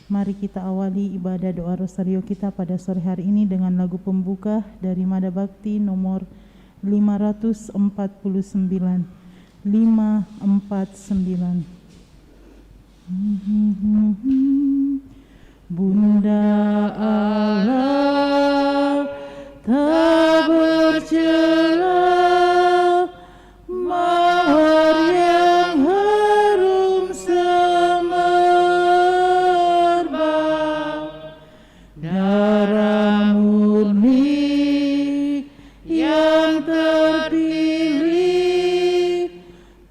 Mari kita awali ibadah doa rosario kita pada sore hari ini dengan lagu pembuka dari Mada Bakti nomor 549. 549. Bunda Allah tak bercela, mawar yang harum semerbak, darah murni yang terpilih,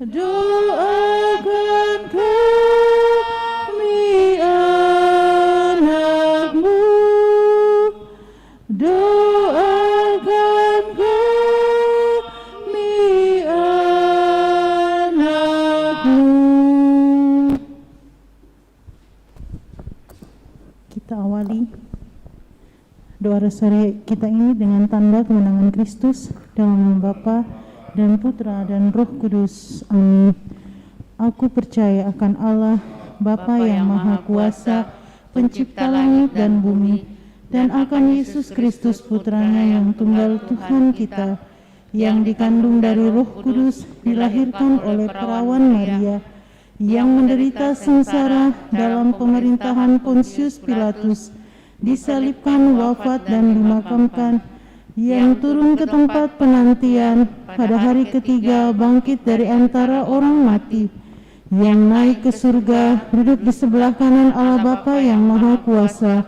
doakan kami anakmu, doakan kami anakmu. Kita awali doa rosario kita ini dengan tanda kemenangan Kristus dalam nama Bapa dan Putra dan Roh Kudus. Amin. Aku percaya akan Allah, Bapa yang Maha Kuasa, Pencipta langit dan bumi, dan akan Yesus Kristus Putranya yang tunggal Tuhan kita, yang dikandung dari Roh Kudus, dilahirkan oleh perawan Maria, yang menderita sengsara dalam pemerintahan Pontius Pilatus, disalibkan, wafat dan dimakamkan, yang turun ke tempat penantian, pada hari ketiga bangkit dari antara orang mati, yang naik ke surga, duduk di sebelah kanan Allah Bapa yang Maha Kuasa.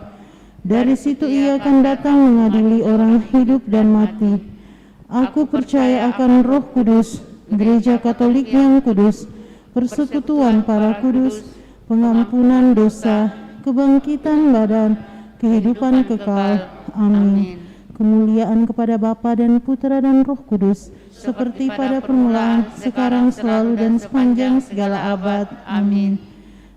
Dari situ ia akan datang mengadili orang hidup dan mati. Aku percaya akan Roh Kudus, Gereja Katolik yang kudus, persekutuan para kudus, pengampunan dosa, kebangkitan badan, kehidupan kekal. Amin. Kemuliaan kepada Bapa dan Putra dan Roh Kudus, seperti pada permulaan, sekarang, selalu, dan sepanjang segala abad. Amin.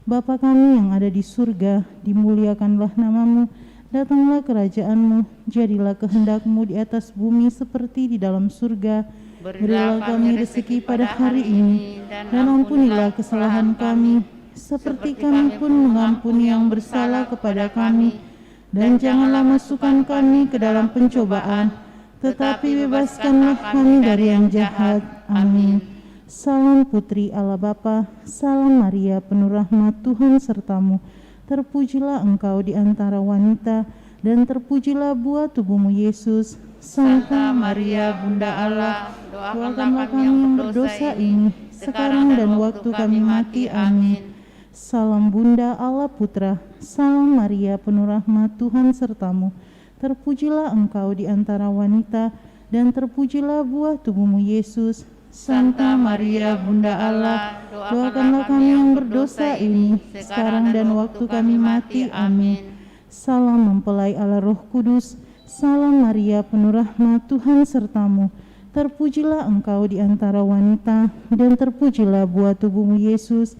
Bapa kami yang ada di surga, dimuliakanlah nama-Mu, datanglah kerajaan-Mu, jadilah kehendak-Mu di atas bumi seperti di dalam surga. Berilah kami rezeki pada hari ini, dan ampunilah kesalahan kami, seperti kami pun mengampuni yang bersalah kepada kami. Dan janganlah masukkan kami ke dalam pencobaan, tetapi bebaskanlah kami dari yang jahat. Amin. Salam Putri Allah Bapa, salam Maria penuh rahmat, Tuhan sertamu. Terpujilah engkau di antara wanita, dan terpujilah buah tubuhmu Yesus. Santa Maria Bunda Allah, doakanlah kami yang berdosa ini, sekarang dan waktu kami mati. Amin. Salam Bunda Allah Putra, salam Maria penuh rahmat, Tuhan sertamu. Terpujilah engkau di antara wanita, dan terpujilah buah tubuhmu Yesus. Santa Maria Bunda Allah, doakanlah kami yang berdosa ini, sekarang dan waktu kami mati. Amin. Salam mempelai Allah Roh Kudus, salam Maria penuh rahmat, Tuhan sertamu. Terpujilah engkau di antara wanita, dan terpujilah buah tubuhmu Yesus.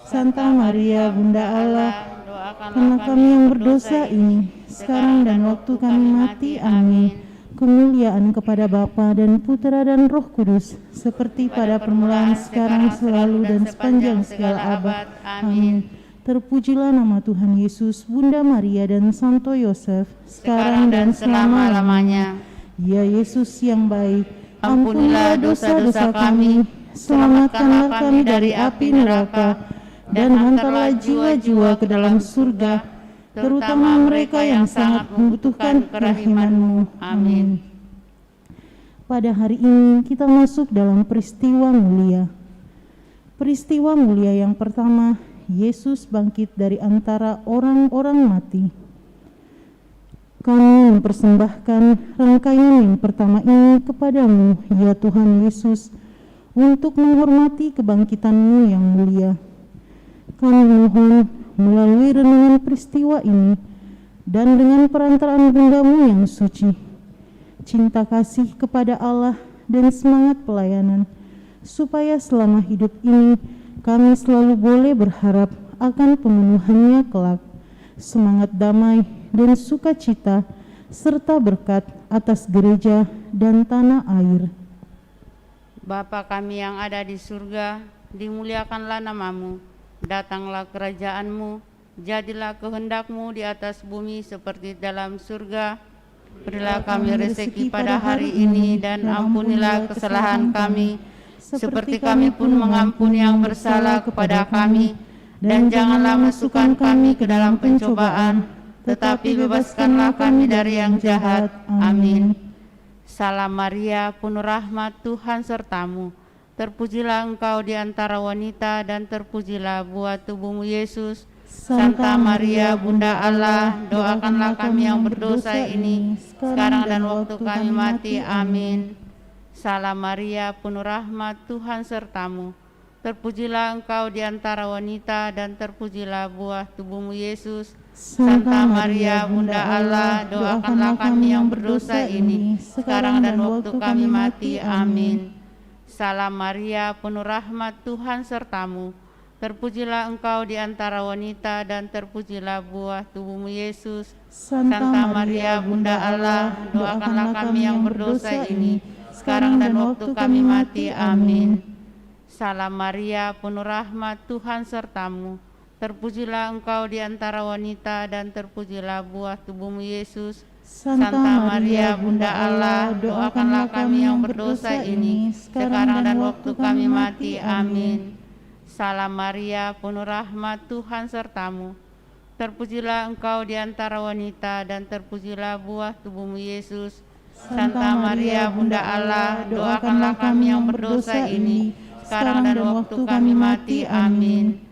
Santa Maria Bunda Allah, doakanlah kami yang berdosa ini, sekarang dan waktu kami mati. Amin. Kemuliaan kepada Bapa dan Putra dan Roh Kudus, seperti pada permulaan, sekarang, selalu, dan sepanjang segala abad. Amin. Terpujilah nama Tuhan Yesus, Bunda Maria dan Santo Yosef, sekarang dan selama-lamanya. Ya Yesus yang baik, ampunilah dosa-dosa kami, selamatkanlah kami dari api neraka, dan hantarlah jiwa-jiwa ke dalam surga, terutama mereka yang sangat membutuhkan kerahiman-Mu. Amin. Pada hari ini kita masuk dalam peristiwa mulia. Peristiwa mulia yang pertama, Yesus bangkit dari antara orang-orang mati. Kami mempersembahkan rangkaian yang pertama ini kepadamu, ya Tuhan Yesus, untuk menghormati kebangkitan-Mu yang mulia. Kami mohon melalui renungan peristiwa ini dan dengan perantaraan Bunda-Mu yang suci, cinta kasih kepada Allah dan semangat pelayanan, supaya selama hidup ini kami selalu boleh berharap akan pemenuhannya kelak, semangat damai dan sukacita, serta berkat atas gereja dan tanah air. Bapa kami yang ada di surga, dimuliakanlah nama-Mu. Datanglah kerajaan-Mu, Jadilah kehendak-Mu di atas bumi seperti dalam surga. Berilah kami rezeki pada hari ini dan ampunilah kesalahan kami, seperti kami pun mengampuni yang bersalah kepada kami. Dan janganlah masukkan kami ke dalam pencobaan, tetapi bebaskanlah kami dari yang jahat. Amin. Salam Maria, penuh rahmat, Tuhan sertamu. Terpujilah engkau di antara wanita dan terpujilah buah tubuhmu Yesus. Santa Maria, Bunda Allah, doakanlah kami yang berdosa ini, sekarang dan waktu kami mati. Amin. Salam Maria, penuh rahmat, Tuhan sertamu. Terpujilah engkau di antara wanita dan terpujilah buah tubuhmu Yesus. Santa Maria, Bunda Allah, doakanlah kami yang berdosa ini, sekarang dan waktu kami mati. Amin. Salam Maria, penuh rahmat, Tuhan sertamu. Terpujilah engkau di antara wanita dan terpujilah buah tubuhmu Yesus. Santa Maria, Bunda Allah, doakanlah kami yang berdosa ini, sekarang dan waktu kami mati. Amin. Salam Maria, penuh rahmat, Tuhan sertamu. Terpujilah engkau di antara wanita dan terpujilah buah tubuhmu Yesus. Santa Maria, Bunda Allah, doakanlah kami yang berdosa ini, sekarang dan waktu kami mati. Amin. Salam Maria, penuh rahmat, Tuhan sertamu. Terpujilah engkau di antara wanita dan terpujilah buah tubuhmu Yesus. Santa Maria, Bunda Allah, doakanlah kami yang berdosa ini, sekarang dan waktu kami mati. Amin.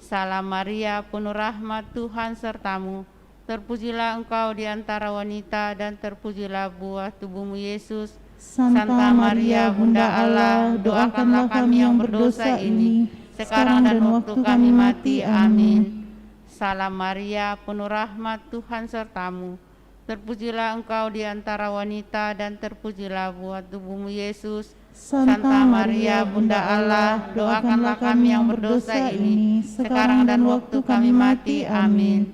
Salam Maria, penuh rahmat, Tuhan sertamu. Terpujilah engkau di antara wanita dan terpujilah buah tubuhmu Yesus. Santa Maria, Bunda Allah, doakanlah kami yang berdosa ini, sekarang dan waktu kami mati. Amin. Salam Maria, penuh rahmat, Tuhan sertamu. Terpujilah engkau di antara wanita dan terpujilah buah tubuhmu Yesus. Santa Maria, Bunda Allah, doakanlah kami yang berdosa ini, sekarang dan waktu kami mati. Amin.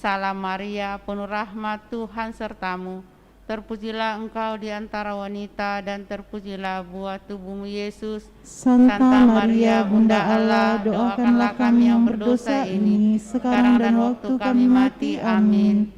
Salam Maria, penuh rahmat, Tuhan sertamu. Terpujilah engkau di antara wanita dan terpujilah buah tubuhmu Yesus. Santa Maria, Bunda Allah, doakanlah kami yang berdosa ini, sekarang dan waktu kami mati. Amin.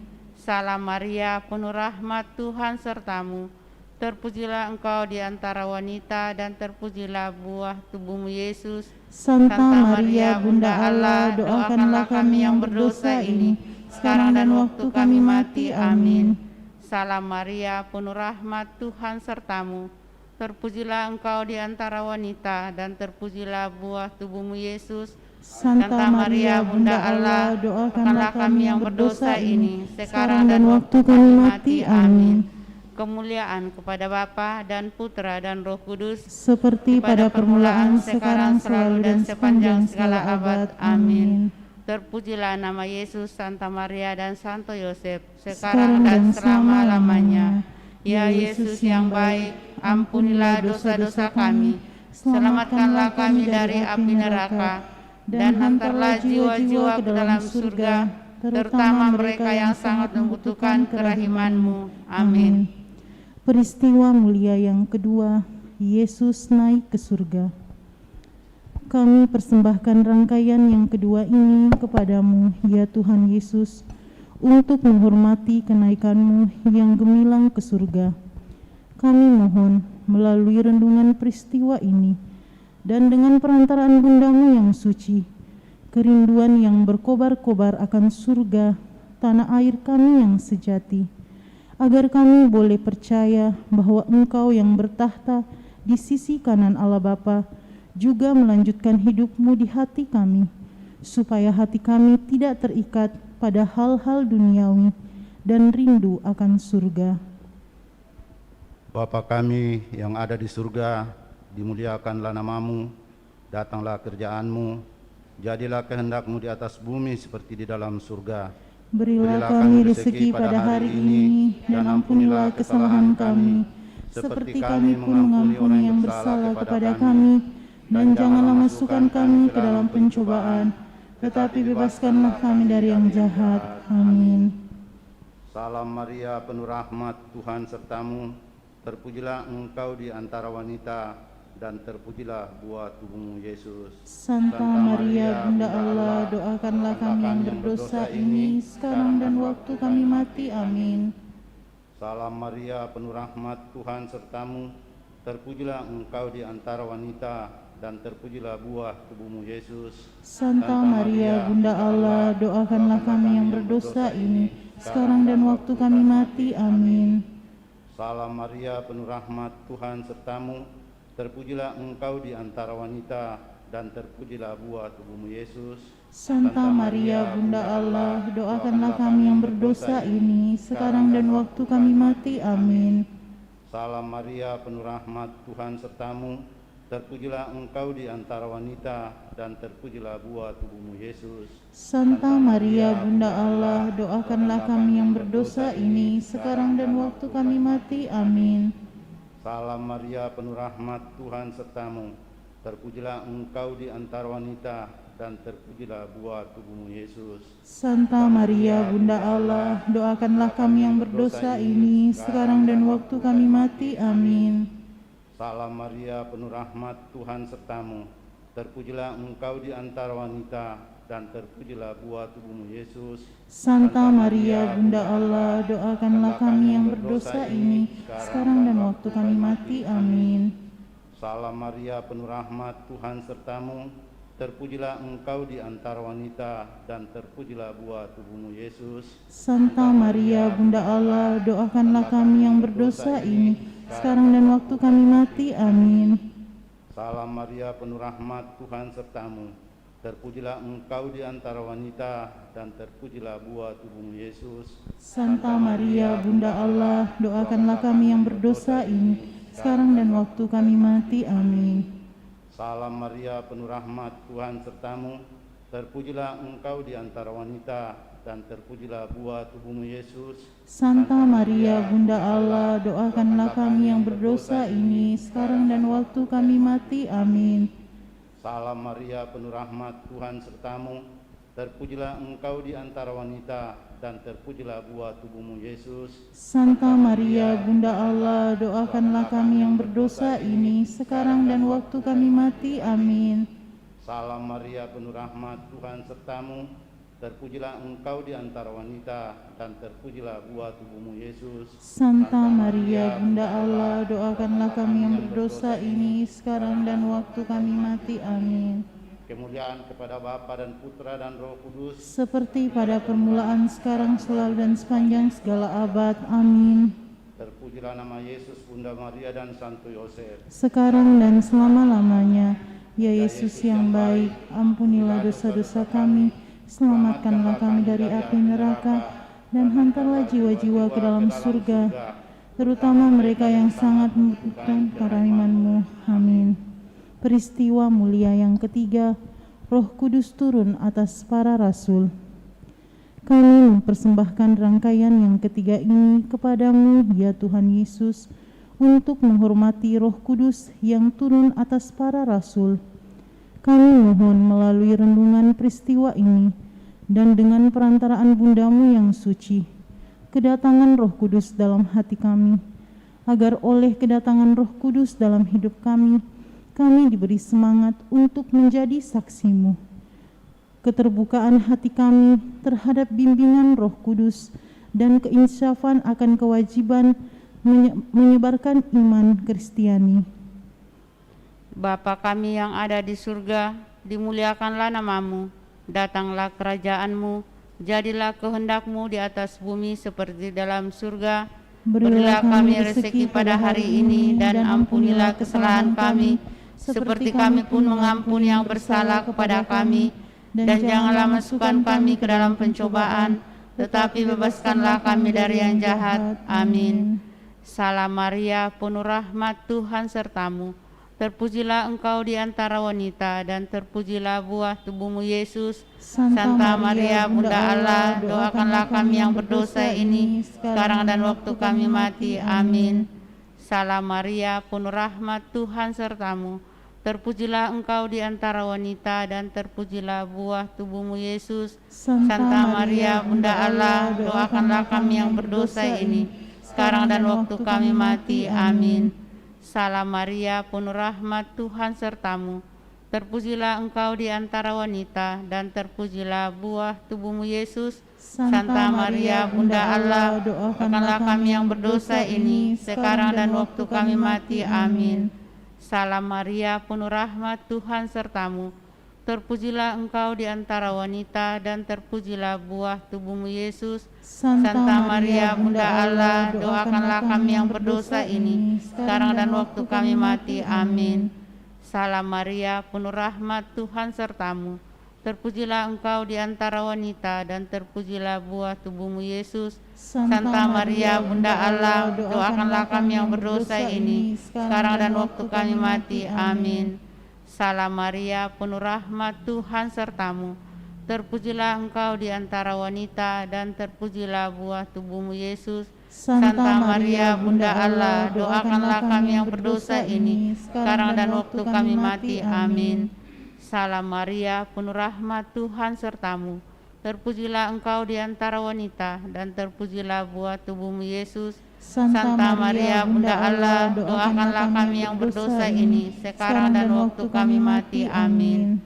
Salam Maria, penuh rahmat, Tuhan sertamu. Terpujilah engkau di antara wanita dan terpujilah buah tubuhmu Yesus. Santa Maria, Bunda Allah, doakanlah kami yang berdosa ini, sekarang dan waktu kami mati. Amin. Salam Maria, penuh rahmat, Tuhan sertamu. Terpujilah engkau di antara wanita dan terpujilah buah tubuhmu Yesus. Santa Maria, Bunda Allah, doakanlah kami yang berdosa ini, sekarang dan waktu kami mati. Amin. Kemuliaan kepada Bapa dan Putra dan Roh Kudus, seperti pada permulaan, sekarang, selalu, dan sepanjang segala abad. Amin. Terpujilah nama Yesus, Santa Maria, dan Santo Yosef, sekarang dan selama-lamanya. Ya Yesus yang baik, ampunilah dosa-dosa kami, selamatkanlah kami dari api neraka, dan hantarlah jiwa-jiwa ke dalam surga, terutama mereka yang sangat membutuhkan kerahiman-Mu. Amin. Peristiwa mulia yang kedua, Yesus naik ke surga. Kami persembahkan rangkaian yang kedua ini kepadamu, ya Tuhan Yesus, untuk menghormati kenaikan-Mu yang gemilang ke surga. Kami mohon melalui renungan peristiwa ini dan dengan perantaraan Bunda-Mu yang suci, kerinduan yang berkobar-kobar akan surga, tanah air kami yang sejati, agar kami boleh percaya bahwa Engkau yang bertahta di sisi kanan Allah Bapa juga melanjutkan hidup-Mu di hati kami, supaya hati kami tidak terikat pada hal-hal duniawi dan rindu akan surga. Bapa kami yang ada di surga, dimuliakanlah nama-Mu, datanglah kerjaan-Mu, jadilah kehendak-Mu di atas bumi seperti di dalam surga. Berilah kami rezeki pada hari ini, dan ampunilah kesalahan kami, seperti kami pun mengampuni yang bersalah kepada kami. Dan janganlah masukkan kami ke dalam pencobaan, tetapi bebaskanlah kami dari yang jahat. Amin. Salam Maria, penuh rahmat, Tuhan sertamu. Terpujilah engkau di antara wanita, dan terpujilah buah tubuhmu Yesus. Santa Maria, Bunda Allah, doakanlah kami yang berdosa ini, sekarang dan waktu kami mati. Amin. Salam Maria, penuh rahmat, Tuhan sertamu. Terpujilah engkau di antara wanita, dan terpujilah buah tubuhmu Yesus. Santa Maria, Bunda Allah, doakanlah kami yang berdosa ini, sekarang dan waktu kami mati. Amin. Salam Maria, penuh rahmat, Tuhan sertamu. Terpujilah engkau di antara wanita, dan terpujilah buah tubuhmu Yesus. Santa Maria, Bunda Allah, doakanlah kami yang berdosa ini, sekarang dan waktu kami mati. Amin. Salam Maria, penuh rahmat, Tuhan sertamu. Terpujilah engkau di antara wanita, dan terpujilah buah tubuhmu Yesus. Santa Maria, Bunda Allah, doakanlah kami yang berdosa ini, sekarang dan waktu kami mati. Amin. Salam Maria, penuh rahmat, Tuhan sertamu. Terpujilah engkau di antara wanita, dan terpujilah buah tubuhmu Yesus. Santa Maria, Bunda Allah, doakanlah kami yang berdosa ini, sekarang dan waktu kami mati. Amin. Salam Maria, penuh rahmat, Tuhan sertamu. Terpujilah engkau di antara wanita, dan terpujilah buah tubuhmu Yesus. Santa Maria, Bunda Allah, doakanlah kami yang berdosa ini, sekarang dan waktu kami mati. Amin. Salam Maria, penuh rahmat, Tuhan sertamu. Terpujilah engkau di antara wanita, dan terpujilah buah tubuhmu Yesus. Santa Maria, Bunda Allah, doakanlah kami yang berdosa ini, sekarang dan waktu kami mati. Amin. Salam Maria, penuh rahmat, Tuhan sertamu. Terpujilah engkau di antara wanita, dan terpujilah buah tubuhmu Yesus. Santa Maria, Bunda Allah, doakanlah kami yang berdosa ini, sekarang dan waktu kami mati. Amin. Salam Maria, penuh rahmat, Tuhan sertamu. Terpujilah engkau di antara wanita, dan terpujilah buah tubuhmu Yesus. Santa Maria, Bunda Allah, doakanlah kami yang berdosa ini, sekarang dan waktu kami mati. Amin. Salam Maria, penuh rahmat, Tuhan sertamu. Terpujilah engkau di antara wanita, dan terpujilah buah tubuhmu Yesus. Santa Maria, Bunda Allah, doakanlah kami yang berdosa ini, sekarang dan waktu kami mati. Amin. Salam Maria, penuh rahmat, Tuhan sertamu. Terpujilah engkau di antara wanita, dan terpujilah buah tubuhmu Yesus. Santa Maria, Bunda Allah, doakanlah kami yang berdosa ini, sekarang dan waktu kami mati. Amin. Kemuliaan kepada Bapa dan Putra dan Roh Kudus, Seperti pada permulaan, sekarang, selalu, dan sepanjang segala abad. Amin. terpujilah nama Yesus, Bunda Maria dan Santo Yosef. Sekarang dan selama-lamanya. Ya Yesus yang baik, ampunilah dosa-dosa kami, selamatkanlah kami dari api neraka, dan hantarlah jiwa-jiwa ke dalam surga, terutama mereka yang sangat membutuhkan kerahiman-Mu. Amin. Peristiwa mulia yang ketiga, Roh Kudus turun atas para rasul. Kami mempersembahkan rangkaian yang ketiga ini kepadamu, ya Tuhan Yesus, untuk menghormati Roh Kudus yang turun atas para rasul. Kami mohon melalui renungan peristiwa ini dan dengan perantaraan Bundamu yang suci, kedatangan Roh Kudus dalam hati kami, agar oleh kedatangan Roh Kudus dalam hidup kami diberi semangat untuk menjadi saksi-Mu. Keterbukaan hati kami terhadap bimbingan Roh Kudus dan keinsyafan akan kewajiban menyebarkan iman Kristiani. Bapa kami yang ada di surga, dimuliakanlah nama-Mu, datanglah kerajaan-Mu, jadilah kehendak-Mu di atas bumi seperti dalam surga. Berilah kami rezeki pada hari ini, dan ampunilah kesalahan kami, seperti kami pun mengampuni yang bersalah kepada kami. Dan janganlah masukkan kami ke dalam pencobaan, tetapi bebaskanlah kami dari yang jahat. Amin. Salam Maria, penuh rahmat, Tuhan sertamu. Terpujilah engkau di antara wanita, dan terpujilah buah tubuhmu Yesus. Santa Maria, Bunda Allah, doakanlah kami yang berdosa ini, sekarang dan waktu kami mati. Amin. Salam Maria, penuh rahmat, Tuhan sertamu. Terpujilah engkau di antara wanita, dan terpujilah buah tubuhmu Yesus. Santa Maria, Bunda Allah, doakanlah kami yang berdosa ini, sekarang dan waktu kami mati. Amin. Salam Maria, penuh rahmat, Tuhan sertamu. Terpujilah engkau di antara wanita, dan terpujilah buah tubuhmu Yesus. Santa Maria, Bunda Allah, doakanlah kami yang berdosa ini, sekarang dan waktu kami mati. Amin. Salam Maria, penuh rahmat, Tuhan sertamu. Terpujilah engkau di antara wanita, dan terpujilah buah tubuhmu Yesus. Santa Maria, Bunda Allah, doakanlah kami yang berdosa ini, sekarang dan waktu kami mati. Amin. Salam Maria, penuh rahmat, Tuhan sertamu. Terpujilah engkau di antara wanita, dan terpujilah buah tubuhmu Yesus. Santa Maria, Bunda Allah, doakanlah kami yang berdosa ini, sekarang dan waktu kami mati. Amin. Salam Maria, penuh rahmat, Tuhan sertamu. Terpujilah engkau di antara wanita, dan terpujilah buah tubuhmu Yesus. Santa Maria, Bunda Allah, doakanlah kami yang berdosa ini, sekarang dan waktu kami mati. Amin. Salam Maria, penuh rahmat, Tuhan sertamu. Terpujilah engkau di antara wanita, dan terpujilah buah tubuhmu Yesus. Santa Maria, Bunda Allah, doakanlah kami yang berdosa ini, sekarang dan waktu kami mati. Amin.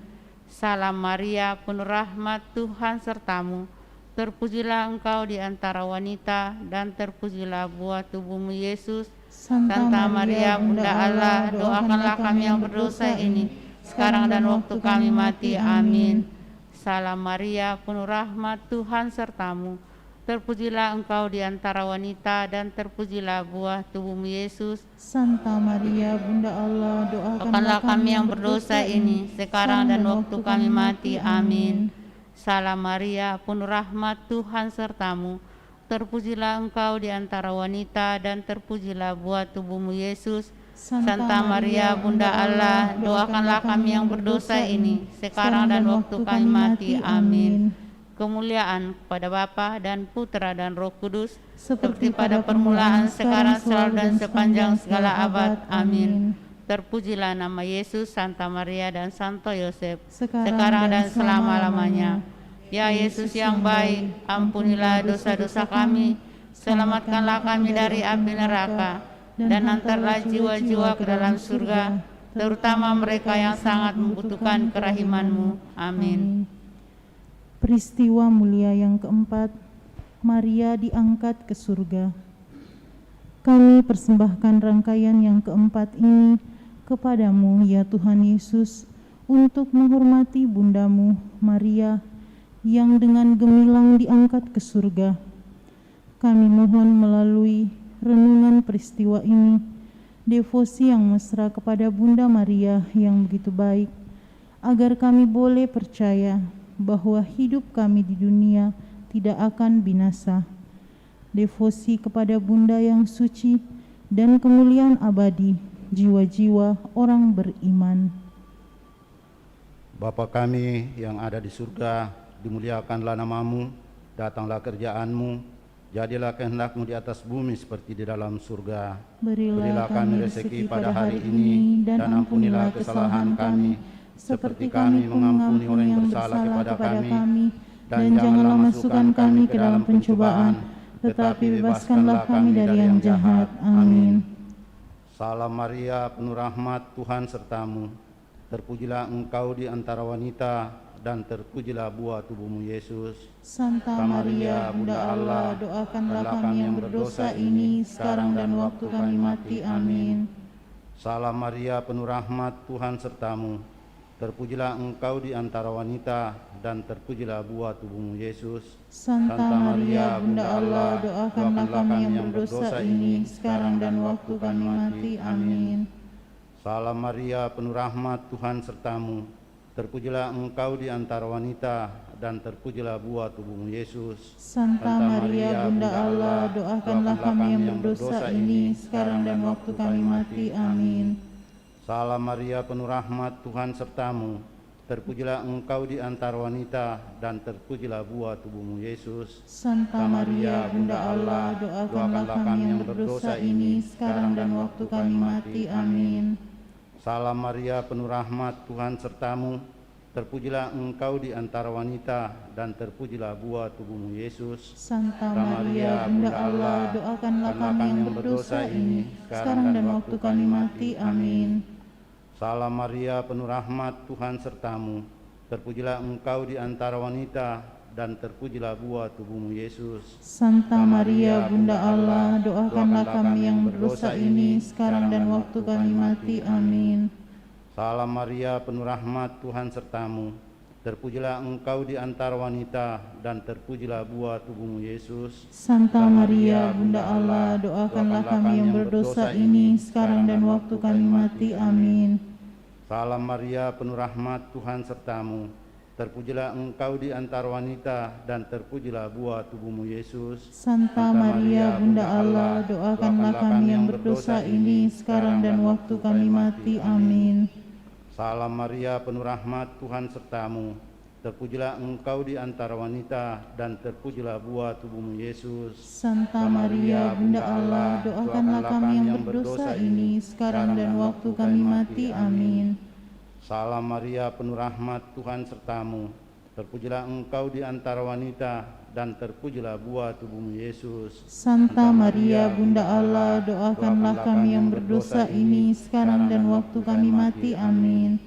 Salam Maria, penuh rahmat, Tuhan sertamu. Terpujilah engkau di antara wanita, dan terpujilah buah tubuhmu Yesus. Santa Maria, Bunda Allah, doakanlah kami yang berdosa ini, sekarang dan waktu kami mati. Amin. Salam Maria, penuh rahmat, Tuhan sertamu. Terpujilah engkau di antara wanita, dan terpujilah buah tubuhmu Yesus. Santa Maria, Bunda Allah, doakanlah kami yang berdosa ini, sekarang dan waktu kami mati. Amin. Salam Maria, penuh rahmat, Tuhan sertamu. Terpujilah engkau di antara wanita, dan terpujilah buah tubuhmu Yesus. Santa Maria, Bunda Allah, doakanlah kami yang berdosa ini, sekarang dan waktu kami mati. Amin. Kemuliaan kepada Bapa dan Putra dan Roh Kudus, seperti pada permulaan, sekarang, selalu, dan sepanjang segala abad. Amin. Terpujilah nama Yesus, Santa Maria, dan Santo Yosef, sekarang dan selama-lamanya. Ya Yesus yang baik, ampunilah dosa-dosa kami, selamatkanlah kami dari api neraka, dan antarlah jiwa-jiwa ke dalam surga, terutama mereka yang sangat membutuhkan kerahiman-Mu. Amin. Peristiwa mulia yang keempat, Maria diangkat ke surga. Kami persembahkan rangkaian yang keempat ini kepadamu, ya Tuhan Yesus, untuk menghormati Bundamu, Maria, yang dengan gemilang diangkat ke surga. Kami mohon melalui renungan peristiwa ini, devosi yang mesra kepada Bunda Maria yang begitu baik, agar kami boleh percaya bahwa hidup kami di dunia tidak akan binasa. Devosi kepada Bunda yang suci dan kemuliaan abadi jiwa-jiwa orang beriman. Bapa kami yang ada di surga, dimuliakanlah nama-Mu, datanglah kerjaan-Mu, jadilah kehendak-Mu di atas bumi seperti di dalam surga. Berilah kami rezeki pada hari ini, dan ampunilah kesalahan kami, seperti kami mengampuni orang yang bersalah kepada kami. Dan janganlah masukkan kami ke dalam pencobaan, tetapi bebaskanlah kami dari yang jahat. Amin. Salam Maria, penuh rahmat, Tuhan sertamu. Terpujilah engkau di antara wanita, dan terpujilah buah tubuhmu Yesus. Santa Maria, Bunda Allah, doakanlah kami yang berdosa ini, sekarang dan waktu kami mati. Amin. Salam Maria, penuh rahmat, Tuhan sertamu. Terpujilah engkau di antara wanita, dan terpujilah buah tubuhmu Yesus. Santa Maria, Bunda Allah, doakanlah kami yang berdosa ini, sekarang dan waktu kami mati. Amin. Salam Maria, penuh rahmat, Tuhan sertamu. Terpujilah engkau di antara wanita, dan terpujilah buah tubuhmu Yesus. Santa Maria, Bunda Allah, doakanlah kami yang berdosa ini, sekarang dan waktu kami mati. Amin. Salam Maria, penuh rahmat, Tuhan sertamu. Terpujilah engkau di antara wanita, dan terpujilah buah tubuhmu Yesus. Santa Maria, Bunda Allah, doakanlah kami yang berdosa ini, sekarang dan waktu kami mati. Amin. Salam Maria, penuh rahmat, Tuhan sertamu. Terpujilah engkau di antara wanita, dan terpujilah buah tubuhmu Yesus. Santa Maria, Bunda Allah, doakanlah kami yang berdosa ini, sekarang dan waktu kami mati. Amin. Salam Maria, penuh rahmat, Tuhan sertamu. Terpujilah engkau di antara wanita, dan terpujilah buah tubuhmu Yesus. Santa Maria, Bunda Allah, doakanlah kami yang berdosa ini, sekarang dan waktu kami mati. Amin. Salam Maria, penuh rahmat, Tuhan sertamu. Terpujilah engkau di antara wanita, dan terpujilah buah tubuhmu Yesus. Santa Maria, Bunda Allah, doakanlah kami yang berdosa ini, sekarang dan waktu kami mati. Amin. Salam Maria, penuh rahmat, Tuhan sertamu. Terpujilah engkau di antara wanita, dan terpujilah buah tubuhmu Yesus. Santa Maria, Bunda Allah, doakanlah kami yang berdosa ini, sekarang dan waktu kami mati. Amin. Salam Maria, penuh rahmat, Tuhan sertamu. Terpujilah engkau di antara wanita, dan terpujilah buah tubuhmu Yesus. Santa Maria, Bunda Allah, doakanlah kami yang berdosa ini, sekarang dan waktu kami mati. Amin. Salam Maria, penuh rahmat, Tuhan sertamu. Terpujilah engkau di antara wanita, dan terpujilah buah tubuhmu Yesus. Santa Maria, Bunda Allah, doakanlah kami yang berdosa ini, sekarang dan waktu kami mati. Amin.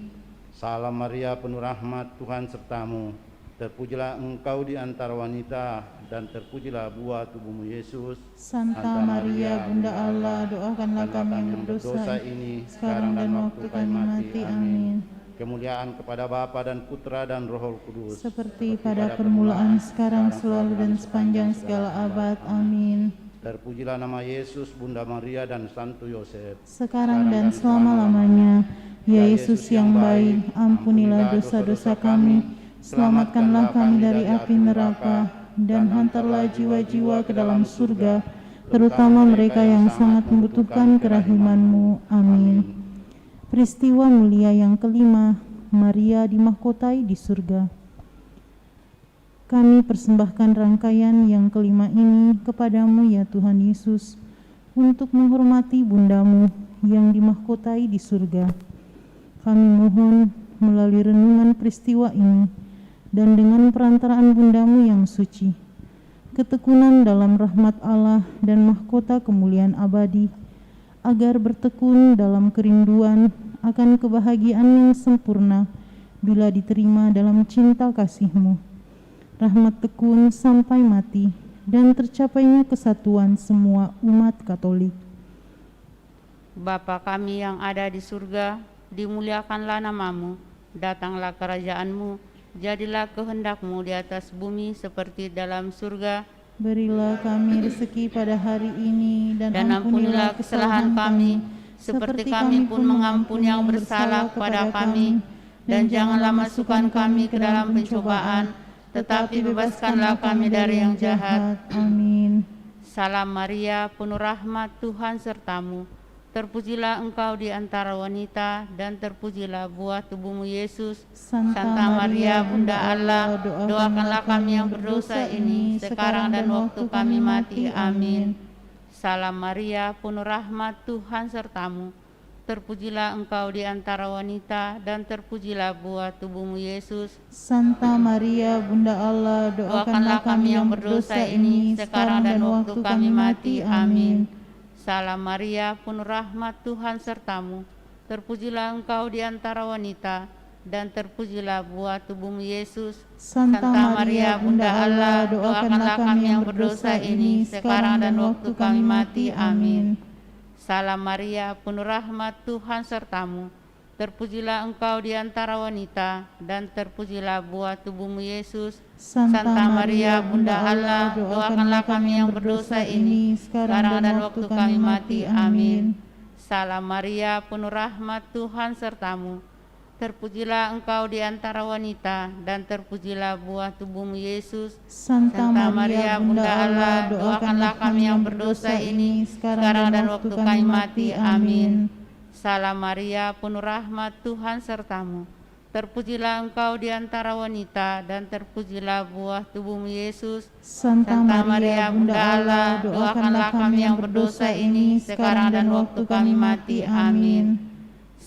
Salam Maria, penuh rahmat, Tuhan sertamu. Terpujilah engkau di antara wanita, dan terpujilah buah tubuhmu Yesus. Santa Maria, Bunda Allah, doakanlah kami yang berdosa ini, sekarang dan waktu kami mati. Amin. Kemuliaan kepada Bapa dan Putra dan Roh Kudus, seperti pada permulaan, sekarang, selalu, dan sepanjang segala abad. Amin. Terpujilah nama Yesus, Bunda Maria, dan Santo Yosef, sekarang dan selama-lamanya. Ya Yesus yang baik, ampunilah dosa-dosa kami, selamatkanlah kami dari api neraka, dan hantarlah jiwa-jiwa ke dalam surga, terutama mereka yang sangat membutuhkan kerahiman-Mu. Amin. Peristiwa mulia yang kelima, Maria dimahkotai di surga. Kami persembahkan rangkaian yang kelima ini kepadamu ya Tuhan Yesus, untuk menghormati Bundamu yang dimahkotai di surga. Kami mohon melalui renungan peristiwa ini, dan dengan perantaraan Bundamu yang suci, ketekunan dalam rahmat Allah dan mahkota kemuliaan abadi, agar bertekun dalam kerinduan akan kebahagiaan yang sempurna bila diterima dalam cinta kasih-Mu. Rahmat tekun sampai mati dan tercapainya kesatuan semua umat Katolik. Bapa kami yang ada di surga, dimuliakanlah nama-Mu, datanglah kerajaan-Mu, jadilah kehendak-Mu di atas bumi seperti dalam surga. Berilah kami rezeki pada hari ini, dan ampunilah kesalahan kami, seperti kami pun mengampuni yang bersalah kepada kami. Dan janganlah masukkan kami ke dalam pencobaan, tetapi bebaskanlah kami dari yang jahat. Amin. Salam Maria, penuh rahmat, Tuhan sertamu. Terpujilah engkau di antara wanita, dan terpujilah buah tubuhmu Yesus. Santa Maria, Bunda Allah, doakanlah kami yang berdosa ini, sekarang dan waktu kami mati. Amin. Salam Maria, penuh rahmat, Tuhan sertamu. Terpujilah engkau di antara wanita, dan terpujilah buah tubuhmu Yesus. Santa Maria, Bunda Allah, doakanlah kami yang berdosa ini, sekarang dan waktu kami mati. Amin. Salam Maria, penuh rahmat, Tuhan sertamu. Terpujilah engkau di antara wanita, dan terpujilah buah tubuhmu Yesus. Santa Maria, Bunda Allah, doakanlah kami yang berdosa ini, sekarang dan waktu kami mati. Amin. Salam Maria, penuh rahmat, Tuhan sertamu. Terpujilah engkau di antara wanita, dan terpujilah buah tubuhmu Yesus. Santa Maria, Bunda Allah, doakanlah kami yang berdosa ini, sekarang dan waktu kami mati. Amin. Salam Maria, penuh rahmat, Tuhan sertamu. Terpujilah engkau di antara wanita, dan terpujilah buah tubuhmu Yesus. Santa Maria, Bunda Allah, doakanlah kami yang berdosa ini, sekarang dan waktu kami mati. Amin. Salam Maria, penuh rahmat, Tuhan sertamu. Terpujilah engkau di antara wanita, dan terpujilah buah tubuhmu Yesus. Santa Maria, Bunda Allah, doakanlah kami yang berdosa ini, sekarang dan waktu kami mati. Amin.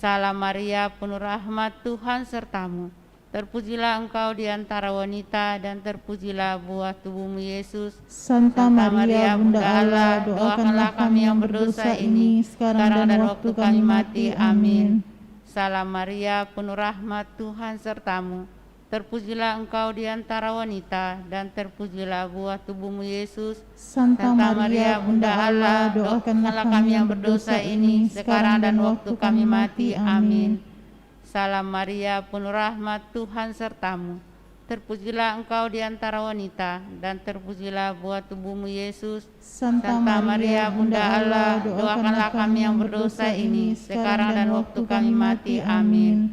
Salam Maria, penuh rahmat, Tuhan sertamu. Terpujilah engkau di antara wanita, dan terpujilah buah tubuhmu Yesus. Santa Maria, Bunda Allah, doakanlah kami yang berdosa ini, sekarang dan waktu kami mati. Amin. Salam Maria, penuh rahmat, Tuhan sertamu. Terpujilah engkau di antara wanita, dan terpujilah buah tubuhmu Yesus. Santa Maria, Bunda Allah, doakanlah kami yang berdosa ini, sekarang dan waktu kami mati. Amin. Salam Maria, penuh rahmat, Tuhan sertamu. Terpujilah engkau di antara wanita, dan terpujilah buah tubuhmu Yesus. Santa Maria, Bunda Allah, doakanlah kami yang berdosa ini, sekarang dan waktu kami mati. Amin.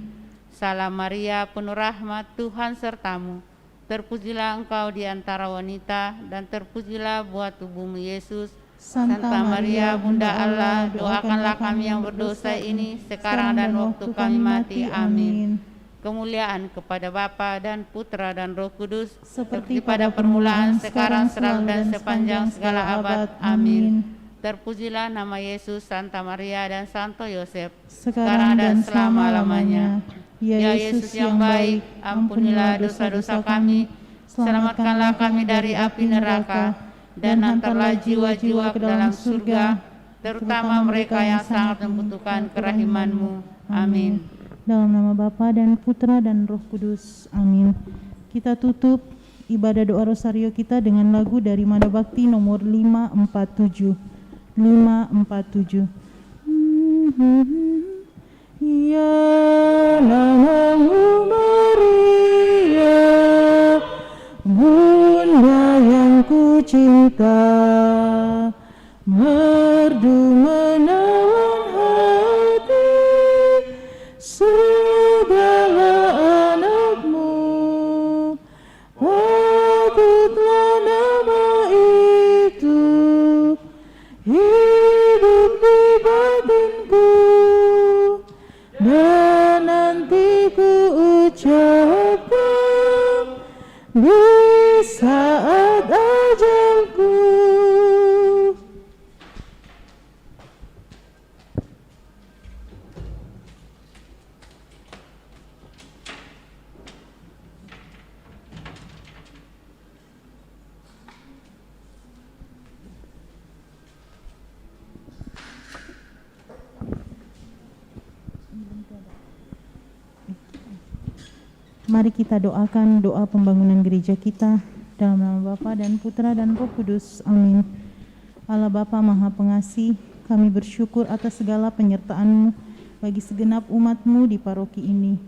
Salam Maria, penuh rahmat, Tuhan sertamu. Terpujilah engkau di antara wanita, dan terpujilah buah tubuhmu Yesus. Santa Maria, Bunda Allah, doakanlah kami yang berdosa ini, sekarang dan waktu kami mati. Amin. Kemuliaan kepada Bapa dan Putra dan Roh Kudus, Seperti pada permulaan, sekarang, selalu, dan sepanjang segala abad. Amin. Terpujilah nama Yesus, Santa Maria, dan Santo Yosef, Sekarang dan selama-lamanya. Ya Yesus yang baik, ampunilah dosa-dosa kami, selamatkanlah kami dari api neraka, dan hantarlah jiwa-jiwa ke dalam surga, terutama mereka yang sangat membutuhkan kerahiman-Mu. Amin. Dalam nama Bapa dan Putra dan Roh Kudus. Amin. Kita tutup ibadah doa rosario kita dengan lagu dari Mada Bakti nomor 547. 547. Ya namamu Maria, Bunda yang ku cinta, merdu menawan hati segala anakmu, patutlah nama itu hidup di batinku, dan nanti ku ucapkan di saat ajalku. Mari kita doakan doa pembangunan gereja kita dalam nama Bapa dan Putra dan Roh Kudus. Amin. Allah Bapa Maha Pengasih, kami bersyukur atas segala penyertaan-Mu bagi segenap umat-Mu di paroki ini.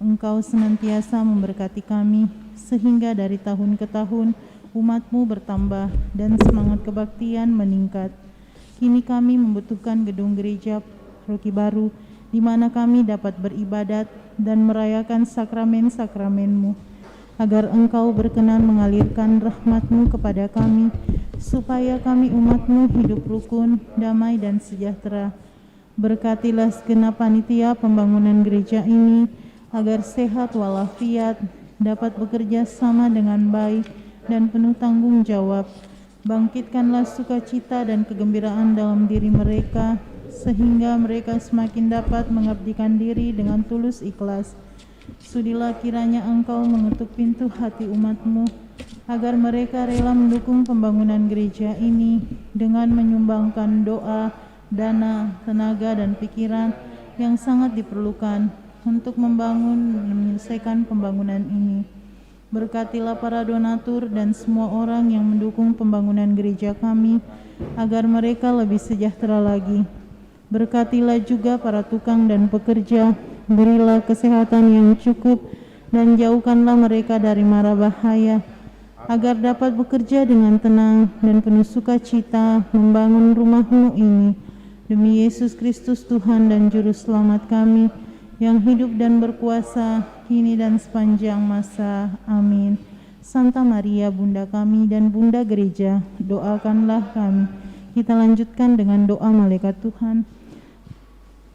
Engkau senantiasa memberkati kami, sehingga dari tahun ke tahun umat-Mu bertambah dan semangat kebaktian meningkat. Kini kami membutuhkan gedung gereja paroki baru, di mana kami dapat beribadat dan merayakan sakramen-sakramen-Mu, agar Engkau berkenan mengalirkan rahmat-Mu kepada kami, supaya kami umat-Mu hidup rukun, damai, dan sejahtera. Berkatilah segenap panitia pembangunan gereja ini, agar sehat walafiat, dapat bekerja sama dengan baik dan penuh tanggung jawab. Bangkitkanlah sukacita dan kegembiraan dalam diri mereka, sehingga mereka semakin dapat mengabdikan diri dengan tulus ikhlas. Sudilah kiranya Engkau mengetuk pintu hati umat-Mu, agar mereka rela mendukung pembangunan gereja ini dengan menyumbangkan doa, dana, tenaga, dan pikiran yang sangat diperlukan untuk membangun dan menyelesaikan pembangunan ini. Berkatilah para donatur dan semua orang yang mendukung pembangunan gereja kami, agar mereka lebih sejahtera lagi. Berkatilah juga para tukang dan pekerja, berilah kesehatan yang cukup dan jauhkanlah mereka dari mara bahaya, agar dapat bekerja dengan tenang dan penuh sukacita membangun rumah-Mu ini. Demi Yesus Kristus Tuhan dan Juru Selamat kami, yang hidup dan berkuasa kini dan sepanjang masa. Amin. Santa Maria, Bunda kami dan Bunda Gereja, doakanlah kami. Kita lanjutkan dengan doa malaikat Tuhan.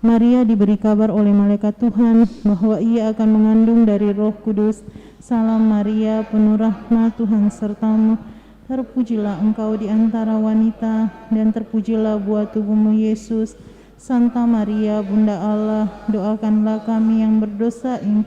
Maria diberi kabar oleh malaikat Tuhan bahwa ia akan mengandung dari Roh Kudus. Salam Maria, penuh rahmat, Tuhan sertamu. Terpujilah engkau di antara wanita, dan terpujilah buah tubuhmu Yesus. Santa Maria, Bunda Allah, doakanlah kami yang berdosa ini,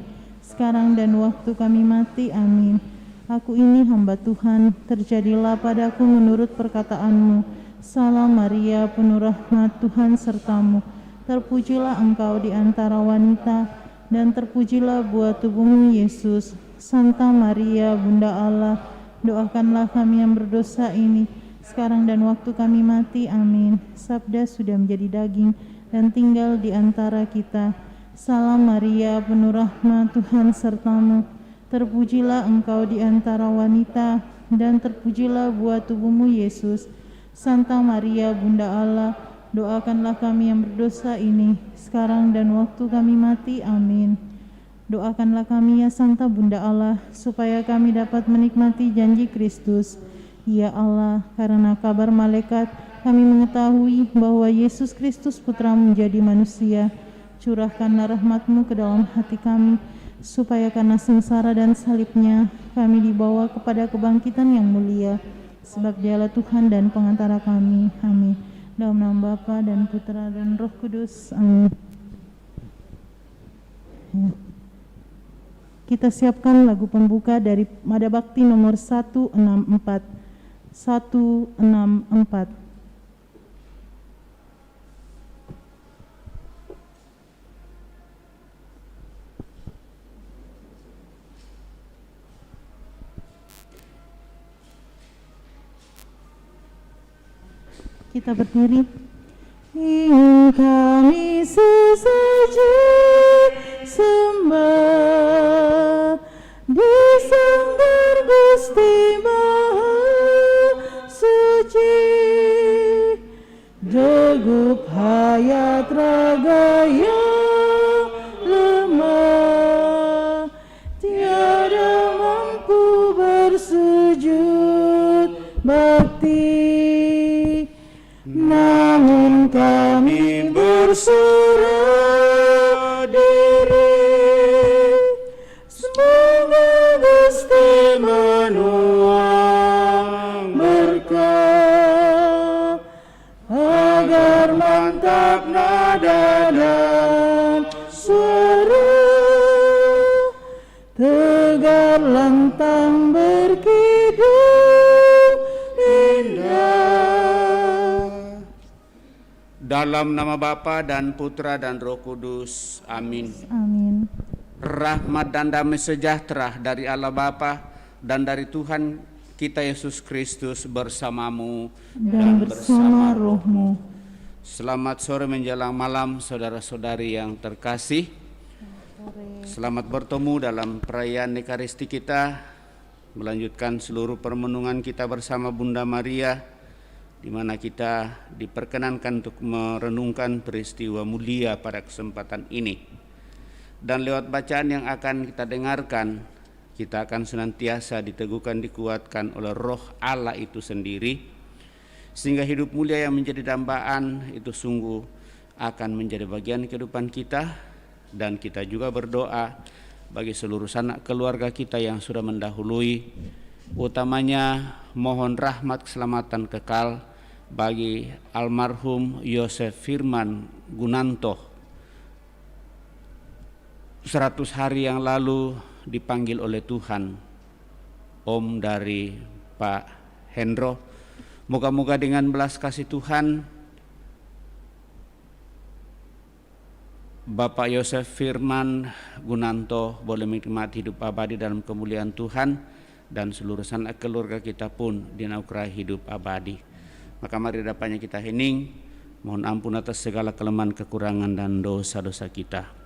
sekarang dan waktu kami mati. Amin. Aku ini hamba Tuhan, terjadilah padaku menurut perkataanmu. Salam Maria, penuh rahmat, Tuhan sertamu. Terpujilah engkau di antara wanita, dan terpujilah buah tubuhmu Yesus. Santa Maria, Bunda Allah, doakanlah kami yang berdosa ini, sekarang dan waktu kami mati. Amin. Sabda sudah menjadi daging dan tinggal di antara kita. Salam Maria, penuh rahmat, Tuhan sertamu. Terpujilah engkau di antara wanita, dan terpujilah buah tubuhmu Yesus. Santa Maria, Bunda Allah, doakanlah kami yang berdosa ini, sekarang dan waktu kami mati. Amin. Doakanlah kami ya Santa Bunda Allah, supaya kami dapat menikmati janji Kristus. Ya Allah, karena kabar malaikat kami mengetahui bahwa Yesus Kristus Putramu menjadi manusia. Curahkanlah rahmat-Mu ke dalam hati kami, supaya karena sengsara dan salibnya kami dibawa kepada kebangkitan yang mulia, sebab Dialah Tuhan dan pengantara kami. Amin. Dalam nama Bapa dan Putra dan Roh Kudus. Amin. Ya. Kita siapkan lagu pembuka dari Mada Bakti nomor 164. 164. Kita berdiri. Ingin kami sesaji sembah di sanggar Gusti Maha Suci, jegup hayat raga yang lemah, tiada mampu bersujud bakti. Namun kami berserah diri, semoga Gusti menuang berkah, agar mantap nada dan suara, tegar lantang berkidung indah. Dalam nama Bapa dan Putra dan Roh Kudus. Amin. Amin. Rahmat dan damai sejahtera dari Allah Bapa dan dari Tuhan kita Yesus Kristus bersamamu Dan bersama rohmu. Selamat sore menjelang malam saudara-saudari yang terkasih. Selamat bertemu dalam perayaan Ekaristi kita, melanjutkan seluruh permenungan kita bersama Bunda Maria, di mana kita diperkenankan untuk merenungkan peristiwa mulia pada kesempatan ini. Dan lewat bacaan yang akan kita dengarkan, kita akan senantiasa diteguhkan, dikuatkan oleh Roh Allah itu sendiri, sehingga hidup mulia yang menjadi dambaan itu sungguh akan menjadi bagian kehidupan kita. Dan kita juga berdoa bagi seluruh sanak keluarga kita yang sudah mendahului, utamanya mohon rahmat keselamatan kekal bagi almarhum Yosef Firman Gunanto. 100 hari yang lalu dipanggil oleh Tuhan om dari Pak Hendro. Moga-moga dengan belas kasih Tuhan Bapak Yosef Firman Gunanto boleh menikmati hidup abadi dalam kemuliaan Tuhan, dan seluruh sanak keluarga kita pun dianugerahi hidup abadi. Maka mari dapatnya kita hening, mohon ampun atas segala kelemahan, kekurangan dan dosa-dosa kita.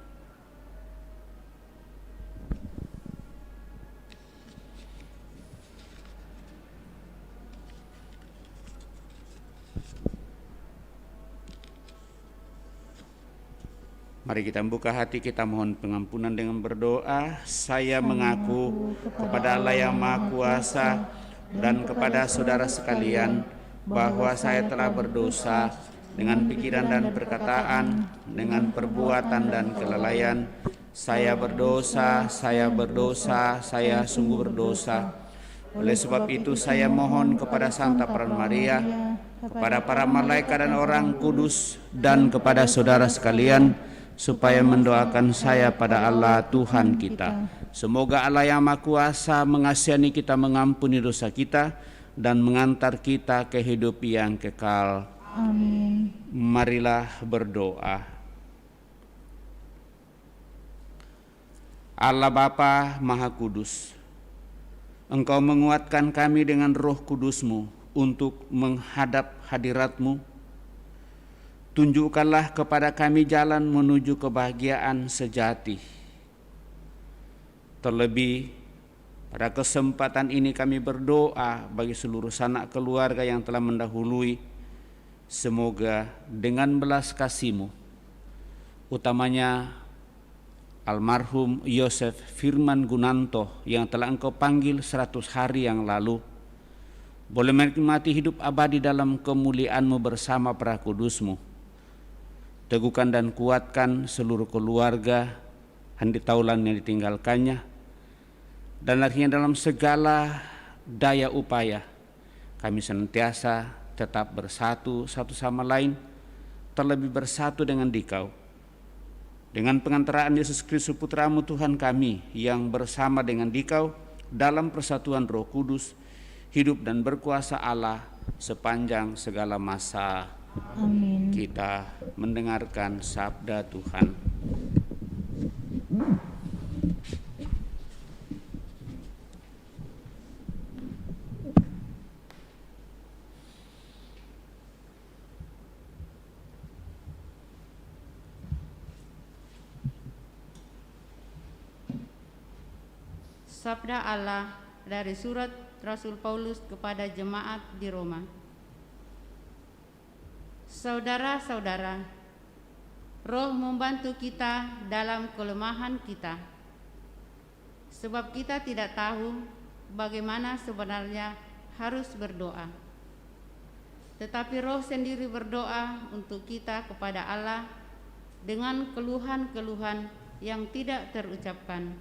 Mari kita membuka hati, kita mohon pengampunan dengan berdoa. Saya mengaku kepada Allah yang Maha Kuasa dan kepada saudara sekalian bahwa saya telah berdosa dengan pikiran dan perkataan, dengan perbuatan dan kelalaian. Saya berdosa, saya sungguh berdosa. Oleh sebab itu saya mohon kepada Santa Peran Maria, kepada para malaikat dan orang kudus, dan kepada saudara sekalian, supaya mendoakan saya pada Allah Tuhan kita. Semoga Allah yang Maha Kuasa mengasihani kita, mengampuni dosa kita, dan mengantar kita ke hidup yang kekal. Amin. Marilah berdoa. Allah Bapa Maha Kudus, Engkau menguatkan kami dengan Roh Kudus-Mu untuk menghadap hadirat-Mu. Tunjukkanlah kepada kami jalan menuju kebahagiaan sejati. Terlebih pada kesempatan ini kami berdoa bagi seluruh sanak keluarga yang telah mendahului. Semoga dengan belas kasih-Mu, utamanya almarhum Yosef Firman Gunanto yang telah Engkau panggil 100 hari yang lalu, boleh menikmati hidup abadi dalam kemuliaan-Mu bersama para kudus-Mu. Teguhkan dan kuatkan seluruh keluarga Handi Taulan yang ditinggalkannya, dan akhirnya dalam segala daya upaya kami senantiasa tetap bersatu satu sama lain, terlebih bersatu dengan Dikau. Dengan pengantaraan Yesus Kristus Putra-Mu Tuhan kami yang bersama dengan Dikau dalam persatuan Roh Kudus, hidup dan berkuasa Allah sepanjang segala masa. Amin. Kita mendengarkan sabda Tuhan. Sabda Allah dari surat Rasul Paulus kepada jemaat di Roma. Saudara-saudara, Roh membantu kita dalam kelemahan kita, sebab kita tidak tahu bagaimana sebenarnya harus berdoa. Tetapi Roh sendiri berdoa untuk kita kepada Allah dengan keluhan-keluhan yang tidak terucapkan.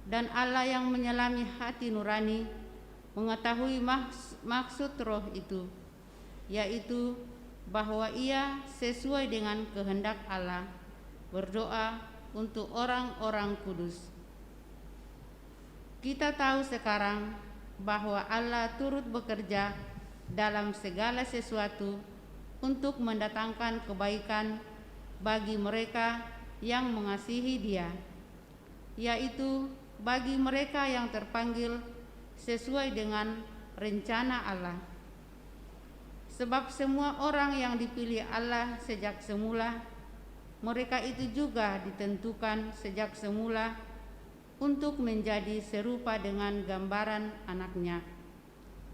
Dan Allah yang menyelami hati nurani mengetahui maksud Roh itu, yaitu bahwa Ia sesuai dengan kehendak Allah berdoa untuk orang-orang kudus. Kita tahu sekarang bahwa Allah turut bekerja dalam segala sesuatu untuk mendatangkan kebaikan bagi mereka yang mengasihi Dia, yaitu bagi mereka yang terpanggil sesuai dengan rencana Allah. Sebab semua orang yang dipilih Allah sejak semula, mereka itu juga ditentukan sejak semula untuk menjadi serupa dengan gambaran anaknya,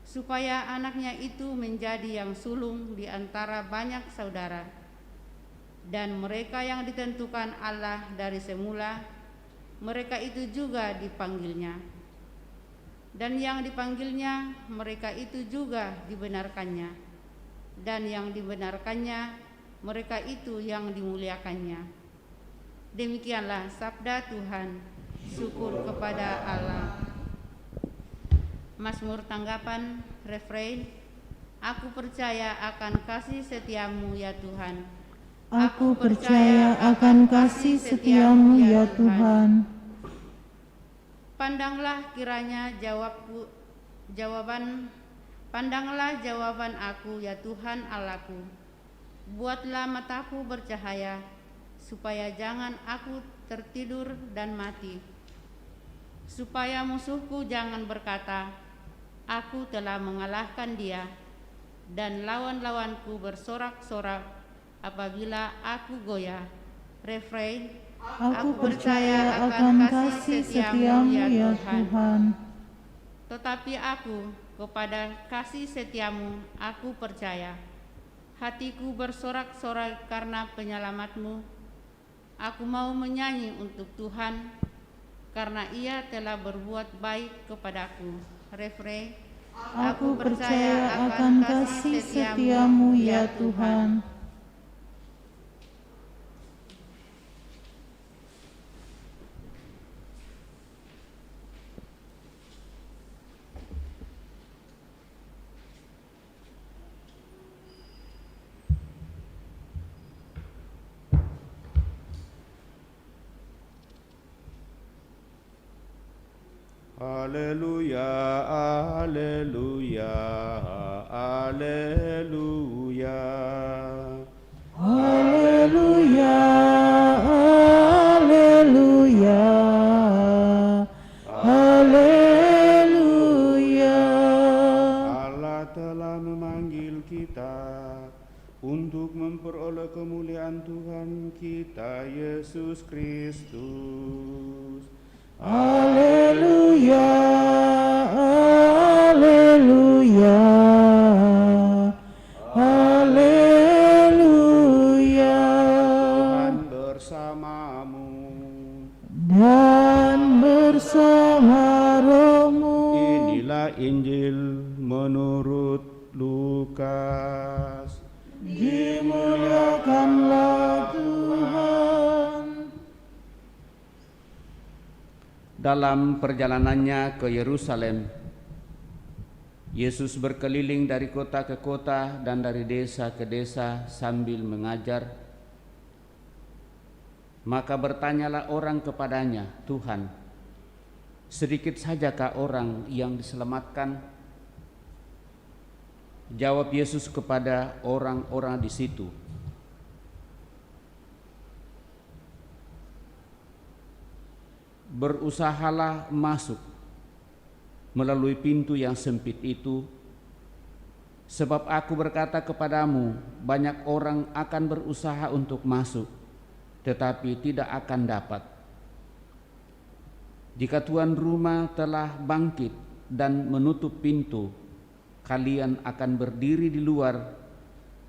supaya anaknya itu menjadi yang sulung di antara banyak saudara. Dan mereka yang ditentukan Allah dari semula, mereka itu juga dipanggilnya. Dan yang dipanggilnya, mereka itu juga dibenarkannya. Dan yang dibenarkannya, mereka itu yang dimuliakannya. Demikianlah sabda Tuhan. Syukur kepada Allah. Mazmur tanggapan, refrain. Aku percaya akan kasih setiamu ya Tuhan. Aku percaya akan kasih setiamu ya Tuhan. Pandanglah kiranya pandanglah jawaban aku ya Tuhan Allahku. Buatlah mataku bercahaya, supaya jangan aku tertidur dan mati. Supaya musuhku jangan berkata, aku telah mengalahkan dia, dan lawan-lawanku bersorak-sorak apabila aku goyah. Refrain. Aku percaya akan kasih setiamu ya Tuhan. Tetapi aku kepada kasih setiamu aku percaya. Hatiku bersorak-sorai karena penyelamat-Mu. Aku mau menyanyi untuk Tuhan, karena Ia telah berbuat baik kepadaku. Refrain. Aku percaya akan kasih setiamu ya Tuhan. Haleluya, haleluya, haleluya. Haleluya, haleluya, haleluya. Allah telah memanggil kita untuk memperoleh kemuliaan Tuhan kita Yesus Kristus. Haleluya, haleluya, haleluya. Tuhan bersamamu. Dan bersama rohmu. Inilah Injil menurut Lukas. Dimuliakanlah Tuhan. Dalam perjalanannya ke Yerusalem, Yesus berkeliling dari kota ke kota dan dari desa ke desa sambil mengajar. Maka bertanyalah orang kepadanya, "Tuhan, sedikit sajakah orang yang diselamatkan?" Jawab Yesus kepada orang-orang di situ, "Berusahalah masuk melalui pintu yang sempit itu, sebab aku berkata kepadamu, banyak orang akan berusaha untuk masuk, tetapi tidak akan dapat. Jika tuan rumah telah bangkit dan menutup pintu, kalian akan berdiri di luar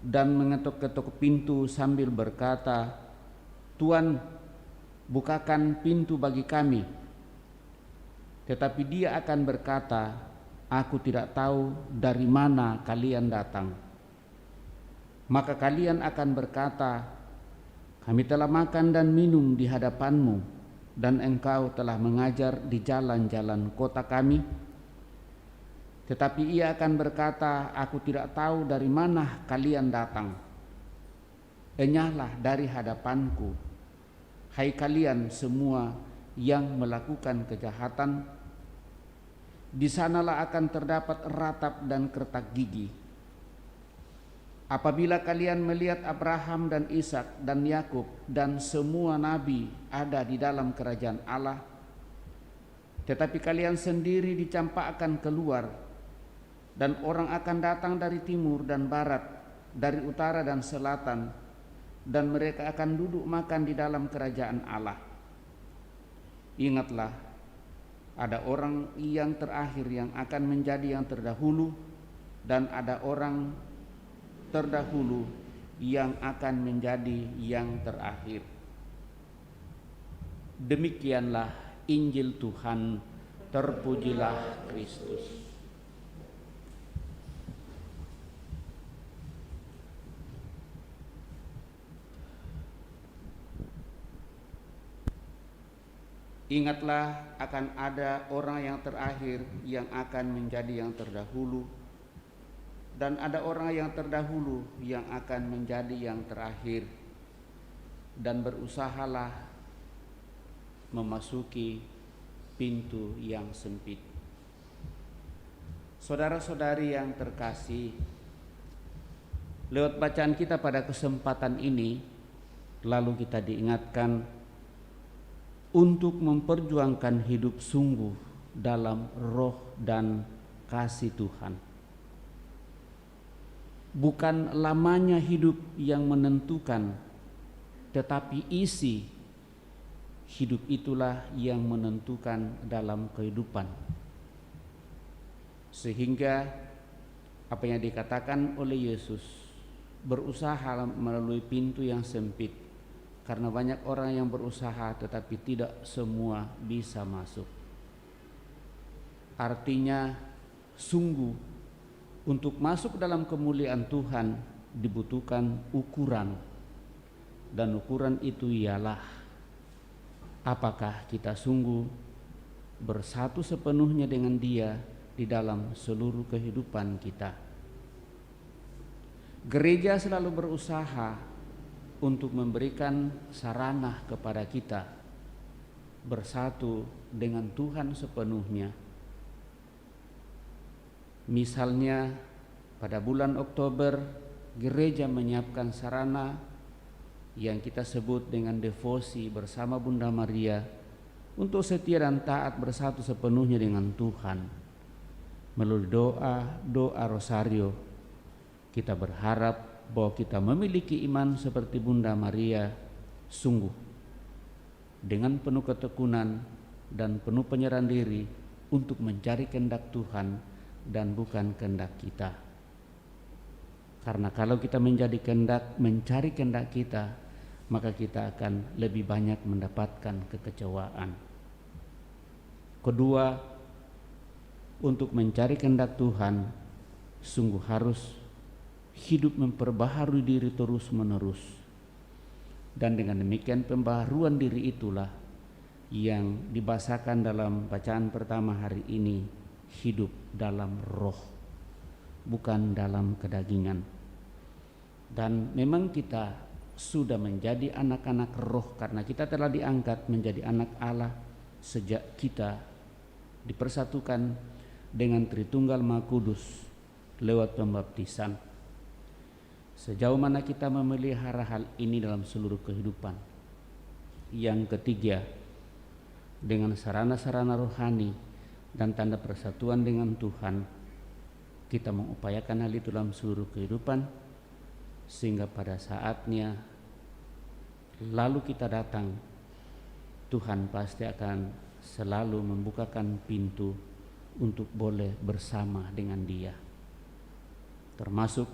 dan mengetuk-ketuk pintu sambil berkata, 'Tuan, bukakan pintu bagi kami.' Tetapi dia akan berkata, 'Aku tidak tahu dari mana kalian datang.' Maka kalian akan berkata, 'Kami telah makan dan minum di hadapanmu, dan engkau telah mengajar di jalan-jalan kota kami.' Tetapi ia akan berkata, 'Aku tidak tahu dari mana kalian datang. Enyahlah dari hadapanku, hai kalian semua yang melakukan kejahatan. Di sanalah akan terdapat ratap dan kertak gigi. Apabila kalian melihat Abraham dan Ishak dan Yakub dan semua nabi ada di dalam kerajaan Allah, tetapi kalian sendiri dicampakkan keluar, dan orang akan datang dari timur dan barat, dari utara dan selatan, dan mereka akan duduk makan di dalam kerajaan Allah. Ingatlah, ada orang yang terakhir yang akan menjadi yang terdahulu, dan ada orang terdahulu yang akan menjadi yang terakhir." Demikianlah Injil Tuhan. Terpujilah Kristus. Ingatlah, akan ada orang yang terakhir yang akan menjadi yang terdahulu, dan ada orang yang terdahulu yang akan menjadi yang terakhir. Dan berusahalah memasuki pintu yang sempit. Saudara-saudari yang terkasih, lewat bacaan kita pada kesempatan ini, lalu kita diingatkan untuk memperjuangkan hidup sungguh dalam roh dan kasih Tuhan. Bukan lamanya hidup yang menentukan, tetapi isi hidup itulah yang menentukan dalam kehidupan. Sehingga apa yang dikatakan oleh Yesus, berusaha melalui pintu yang sempit, karena banyak orang yang berusaha tetapi tidak semua bisa masuk. Artinya, sungguh untuk masuk dalam kemuliaan Tuhan dibutuhkan ukuran, dan ukuran itu ialah apakah kita sungguh bersatu sepenuhnya dengan Dia di dalam seluruh kehidupan kita. Gereja selalu berusaha untuk memberikan sarana kepada kita bersatu dengan Tuhan sepenuhnya Misalnya pada bulan Oktober gereja menyiapkan sarana yang kita sebut dengan devosi bersama Bunda Maria untuk setia dan taat bersatu sepenuhnya dengan Tuhan. Melalui doa rosario, kita berharap bahwa kita memiliki iman seperti Bunda Maria, sungguh dengan penuh ketekunan dan penuh penyerahan diri untuk mencari kehendak Tuhan dan bukan kehendak kita. Karena kalau kita mencari kehendak kita, maka kita akan lebih banyak mendapatkan kekecewaan. Kedua, untuk mencari kehendak Tuhan, sungguh harus hidup memperbaharui diri terus-menerus. Dan dengan demikian pembaharuan diri itulah yang dibahasakan dalam bacaan pertama hari ini, hidup dalam roh, bukan dalam kedagingan. Dan memang kita sudah menjadi anak-anak roh karena kita telah diangkat menjadi anak Allah sejak kita dipersatukan dengan Tritunggal Maha Kudus lewat pembaptisan. Sejauh mana kita memelihara hal ini dalam seluruh kehidupan. Yang ketiga, dengan sarana-sarana rohani dan tanda persatuan dengan Tuhan, kita mengupayakan hal itu dalam seluruh kehidupan, sehingga pada saatnya lalu kita datang, Tuhan pasti akan selalu membukakan pintu untuk boleh bersama dengan Dia. Termasuk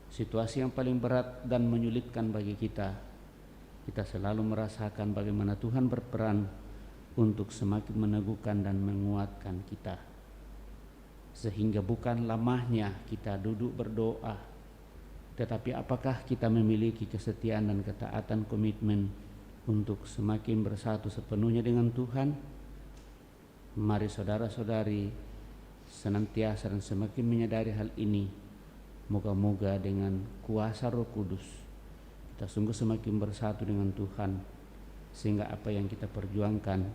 situasi yang paling berat dan menyulitkan bagi kita selalu merasakan bagaimana Tuhan berperan untuk semakin meneguhkan dan menguatkan kita. Sehingga bukan lamanya kita duduk berdoa, tetapi apakah kita memiliki kesetiaan dan ketaatan komitmen untuk semakin bersatu sepenuhnya dengan Tuhan? Mari saudara-saudari senantiasa dan semakin menyadari hal ini. Moga-moga dengan kuasa Roh Kudus kita sungguh semakin bersatu dengan Tuhan, sehingga apa yang kita perjuangkan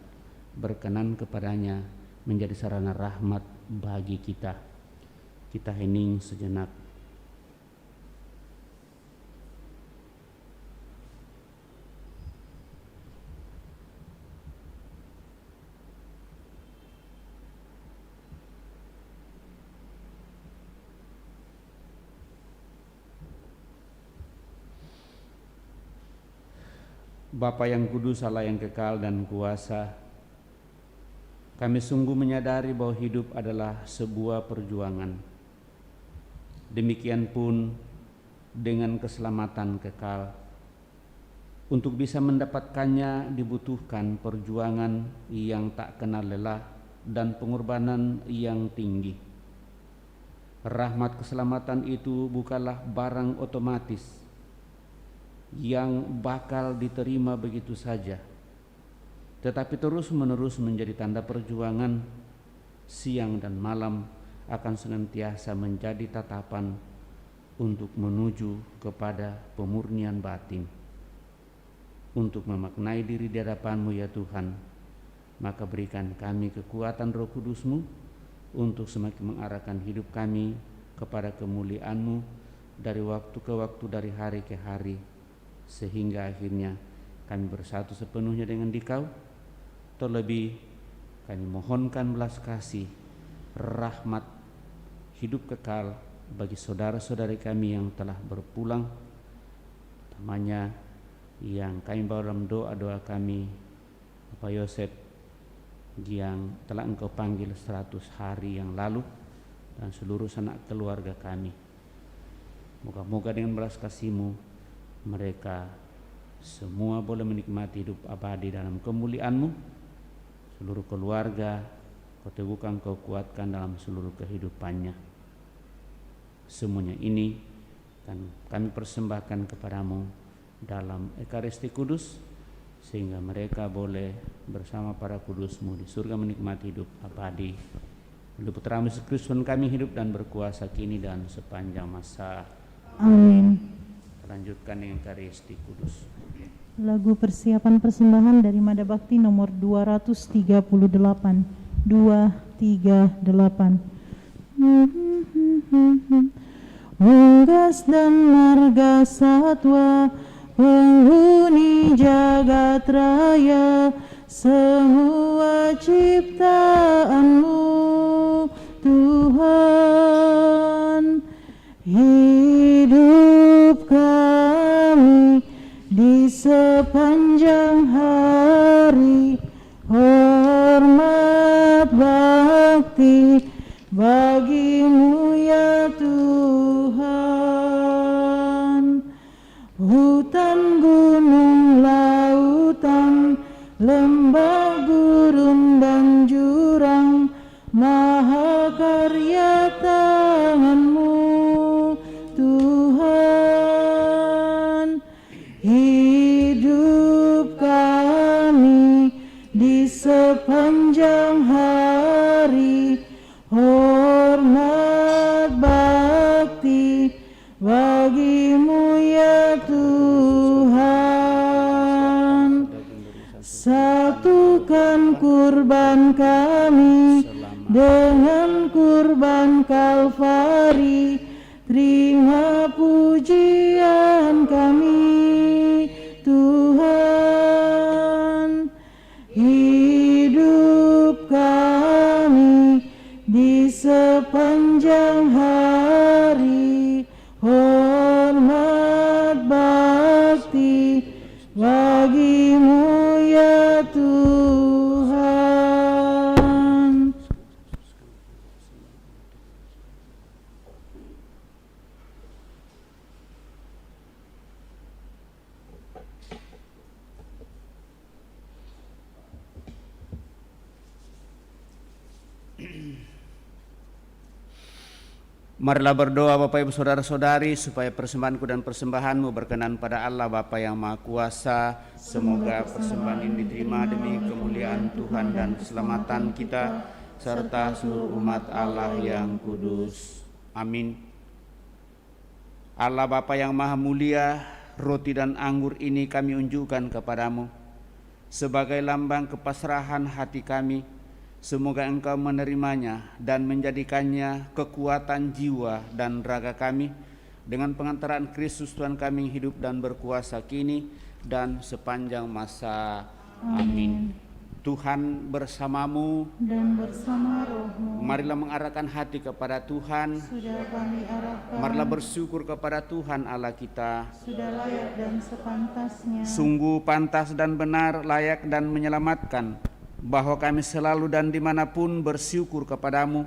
berkenan kepadanya menjadi sarana rahmat bagi kita. Kita hening sejenak. Bapa yang kudus, Allah yang kekal dan kuasa, kami sungguh menyadari bahwa hidup adalah sebuah perjuangan. Demikian pun dengan keselamatan kekal. Untuk bisa mendapatkannya dibutuhkan perjuangan yang tak kenal lelah dan pengorbanan yang tinggi. Rahmat keselamatan itu bukanlah barang otomatis yang bakal diterima begitu saja, tetapi terus-menerus menjadi tanda perjuangan. Siang dan malam akan senantiasa menjadi tatapan untuk menuju kepada pemurnian batin. Untuk memaknai diri di hadapan-Mu ya Tuhan, maka berikan kami kekuatan Roh Kudus-Mu untuk semakin mengarahkan hidup kami kepada kemuliaan-Mu dari waktu ke waktu, dari hari ke hari, sehingga akhirnya kami bersatu sepenuhnya dengan Dikau. Terlebih kami mohonkan belas kasih, rahmat, hidup kekal bagi saudara-saudari kami yang telah berpulang, utamanya yang kami bawa dalam doa-doa kami, Bapak Yosef yang telah Engkau panggil 100 hari yang lalu, dan seluruh sanak keluarga kami. Moga-moga dengan belas kasih-Mu mereka semua boleh menikmati hidup abadi dalam kemuliaan-Mu. Seluruh keluarga Kau teguhkan, Kau kuatkan dalam seluruh kehidupannya. Semuanya ini kan kami persembahkan kepadamu dalam Ekaristi Kudus, sehingga mereka boleh bersama para kudus-Mu di surga menikmati hidup abadi. Oleh Putra-Mu Yesus Kristus kami hidup dan berkuasa kini dan sepanjang masa. Amin. Lanjutkan dengan Ekaristi Kudus. Lagu persiapan persembahan dari Mada Bakti nomor 238. Unggas dan marga satwa, penghuni jagat raya, semua ciptaanmu Tuhan. Hidup kami di sepanjang hari, hormat bakti bagimu ya Tuhan. Hutan, gunung, lautan, lembah, gurun dan jurang, mahakarya tanganmu Tuhan. Hidup kami di sepanjang hari, hormat bakti bagimu ya Tuhan. Satukan kurban kami dengan kurban Kalvari, terima pujian kami Tuhan. Hidup kami di sepanjang hari, hormat bakti bagimu ya Tuhan. Marilah berdoa Bapak Ibu Saudara-saudari supaya persembahanku dan persembahanmu berkenan pada Allah Bapa yang Maha Kuasa. Semoga persembahan ini diterima demi kemuliaan Tuhan dan keselamatan kita serta seluruh umat Allah yang kudus. Amin. Allah Bapa yang Maha Mulia, roti dan anggur ini kami unjukkan kepadamu sebagai lambang kepasrahan hati kami. Semoga Engkau menerimanya dan menjadikannya kekuatan jiwa dan raga kami dengan pengantaran Kristus Tuhan kami hidup dan berkuasa kini dan sepanjang masa. Amin. Tuhan bersamamu Dan bersama rohmu, marilah mengarahkan hati kepada Tuhan. sudah kami arahkan, Marilah bersyukur kepada Tuhan Allah kita. sudah layak dan sepantasnya. Sungguh pantas dan benar, layak dan menyelamatkan, bahwa kami selalu dan dimanapun bersyukur kepadamu,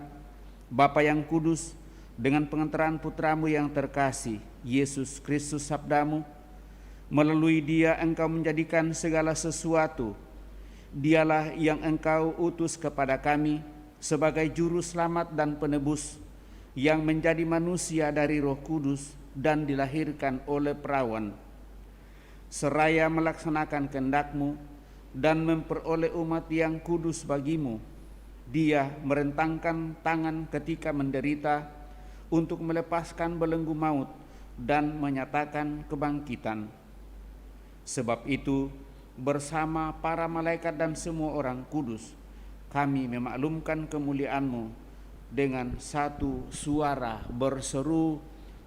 Bapa yang kudus, dengan pengantaran putramu yang terkasih, Yesus Kristus sabdamu. Melalui dia Engkau menjadikan segala sesuatu. Dialah yang Engkau utus kepada kami sebagai juru selamat dan penebus, yang menjadi manusia dari Roh Kudus dan dilahirkan oleh perawan. Seraya melaksanakan kehendak-Mu dan memperoleh umat yang kudus bagimu, dia merentangkan tangan ketika menderita untuk melepaskan belenggu maut dan menyatakan kebangkitan. Sebab itu, bersama para malaikat dan semua orang kudus, kami memaklumkan kemuliaan-Mu dengan satu suara berseru,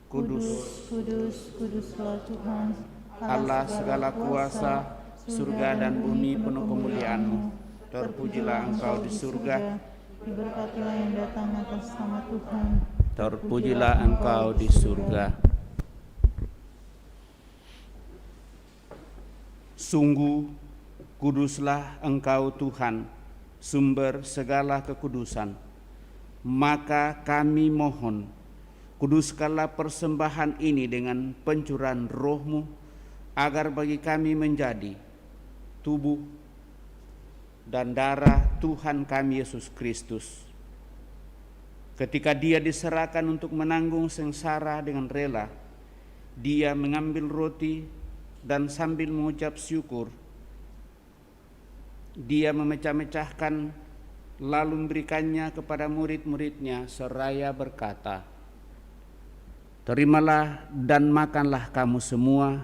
Kudus, Kudus, kuduslah Tuhan, Allah segala kuasa, surga dan bumi penuh kemuliaan-Mu. Terpujilah Engkau di surga, diberkatilah yang datang atas nama Tuhan. terpujilah Engkau di surga. Sungguh kuduslah Engkau Tuhan, sumber segala kekudusan. Maka kami mohon, kuduskanlah persembahan ini dengan pencurahan Roh-Mu, agar bagi kami menjadi tubuh dan darah Tuhan kami Yesus Kristus. Ketika dia diserahkan untuk menanggung sengsara dengan rela, dia mengambil roti dan sambil mengucap syukur, dia memecah-mecahkan lalu memberikannya kepada murid-muridnya seraya berkata, "Terimalah dan makanlah kamu semua,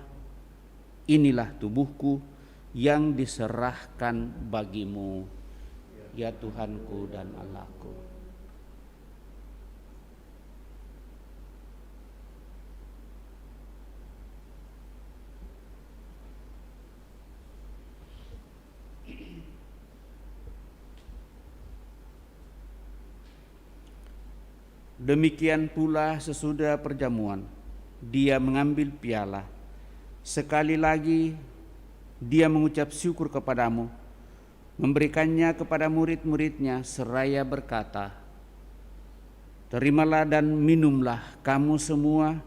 inilah tubuhku yang diserahkan bagimu, ya Tuhanku dan Allahku." Demikian pula sesudah perjamuan, dia mengambil piala. Sekali lagi dia mengucap syukur kepadamu, memberikannya kepada murid-muridnya seraya berkata, "Terimalah dan minumlah kamu semua,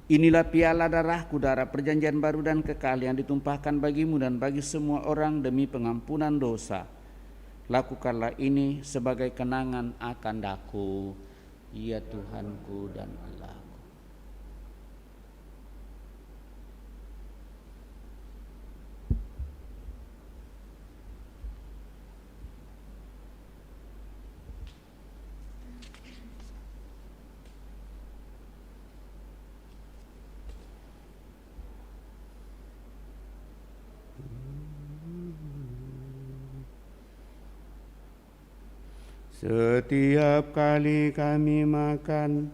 inilah piala darahku, darah perjanjian baru dan kekal yang ditumpahkan bagimu dan bagi semua orang demi pengampunan dosa. Lakukanlah ini sebagai kenangan akan daku, ya Tuhanku dan Allahku." Setiap kali kami makan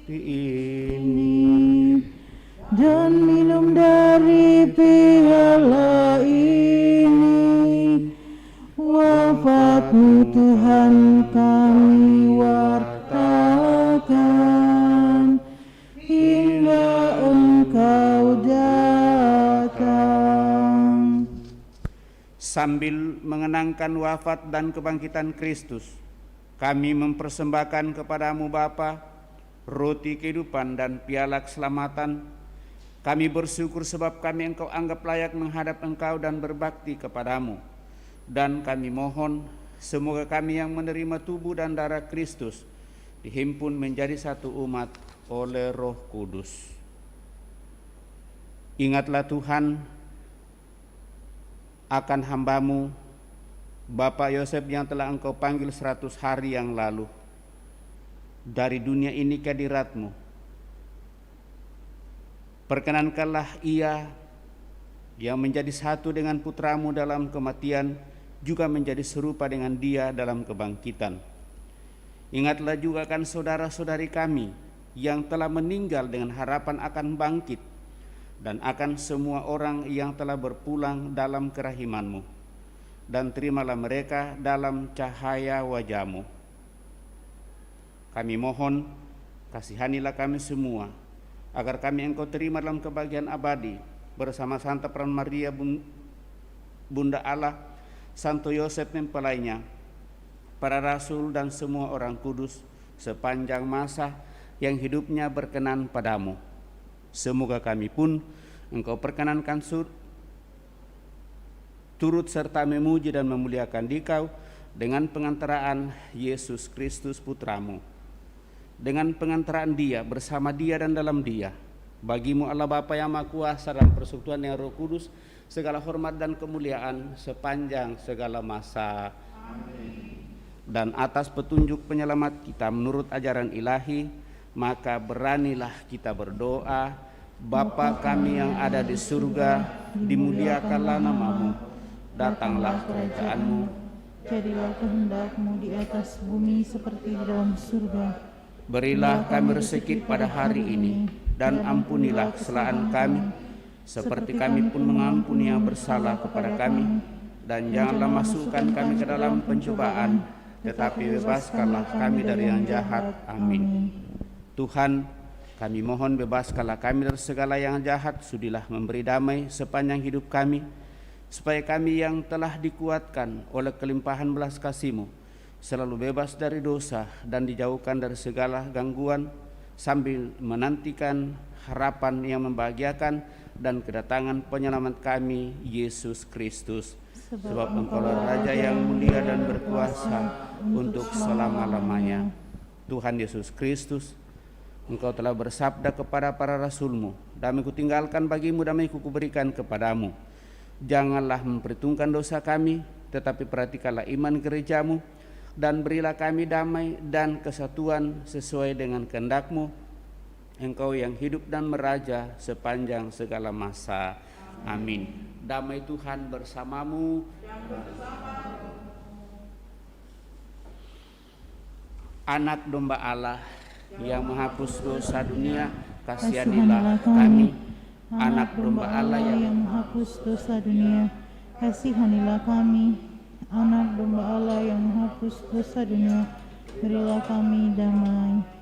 ini dan minum dari piala ini, wafat-Mu Tuhan kami wartakan hingga Engkau datang. Sambil mengenangkan wafat dan kebangkitan Kristus, kami mempersembahkan kepadamu Bapa, roti kehidupan dan piala keselamatan. Kami bersyukur sebab kami Engkau anggap layak menghadap Engkau dan berbakti kepadamu. Dan kami mohon, semoga kami yang menerima tubuh dan darah Kristus dihimpun menjadi satu umat oleh Roh Kudus. Ingatlah Tuhan akan hamba-Mu Bapak Yosef yang telah Engkau panggil 100 hari yang lalu dari dunia ini ke hadirat-Mu. Perkenankanlah ia yang menjadi satu dengan putra-Mu dalam kematian juga menjadi serupa dengan Dia dalam kebangkitan. Ingatlah juga kan saudara-saudari kami yang telah meninggal dengan harapan akan bangkit, dan akan semua orang yang telah berpulang dalam kerahiman-Mu, dan terimalah mereka dalam cahaya wajah-Mu. Kami mohon, kasihanilah kami semua, agar kami Engkau terima dalam kebahagiaan abadi bersama Santa Peran Maria Bunda Allah, Santo Yosef mempelainya, para rasul dan semua orang kudus sepanjang masa yang hidupnya berkenan padamu. Semoga kami pun Engkau perkenankan turut serta memuji dan memuliakan Dikau dengan pengantaraan Yesus Kristus Putra-Mu. Dengan pengantaraan Dia, bersama Dia dan dalam Dia, bagi-Mu Allah Bapa yang Maha Kuasa dan persekutuan yang Roh Kudus, segala hormat dan kemuliaan sepanjang segala masa. Amin. Dan atas petunjuk penyelamat kita menurut ajaran ilahi, maka beranilah kita berdoa. Bapa kami yang ada di surga, dimuliakanlah nama-Mu, datanglah kerajaan-Mu, jadilah kehendak-Mu di atas bumi seperti di dalam surga. Berilah kami rezeki pada hari ini, dan ampunilah kesalahan kami, seperti kami pun mengampuni yang bersalah kepada kami. Dan janganlah masukkan kami ke dalam pencobaan, tetapi bebaskanlah kami dari yang jahat. Amin. Tuhan, kami mohon bebaskanlah kami dari segala yang jahat, sudilah memberi damai sepanjang hidup kami, supaya kami yang telah dikuatkan oleh kelimpahan belas kasih-Mu selalu bebas dari dosa dan dijauhkan dari segala gangguan, sambil menantikan harapan yang membahagiakan dan kedatangan penyelamat kami, Yesus Kristus. Sebab Engkaulah Raja yang mulia dan berkuasa untuk selama-lamanya. Tuhan Yesus Kristus, Engkau telah bersabda kepada para rasul-Mu, damai kutinggalkan bagimu, damai kuberikan kepadamu. Janganlah memperhitungkan dosa kami, tetapi perhatikanlah iman gereja-Mu, dan berilah kami damai dan kesatuan sesuai dengan kehendak-Mu, Engkau yang hidup dan meraja sepanjang segala masa. Amin. Damai Tuhan bersamamu. Anak domba Allah yang menghapus dosa dunia, kasihanilah kami. Anak domba Allah yang menghapus dosa dunia, kasihanilah kami. Anak domba Allah yang menghapus dosa dunia, berilah kami damai.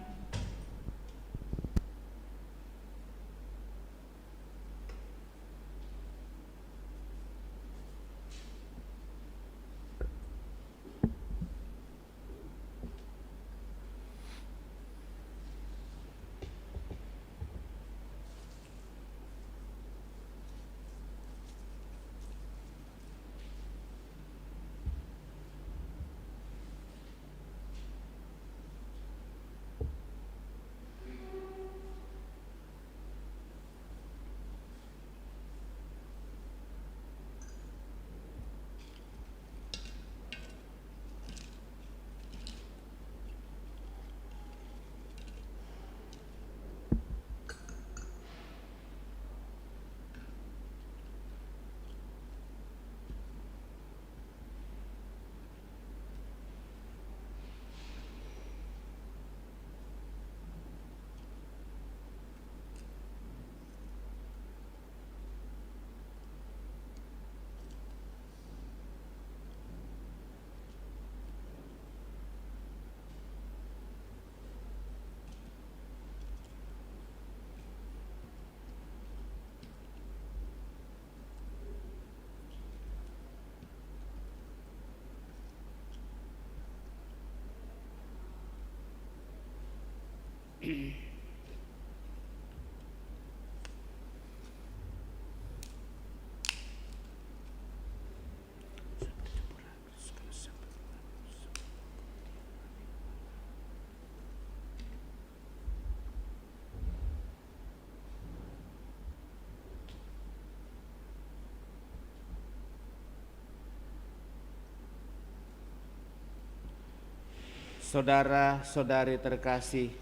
Saudara-saudari terkasih,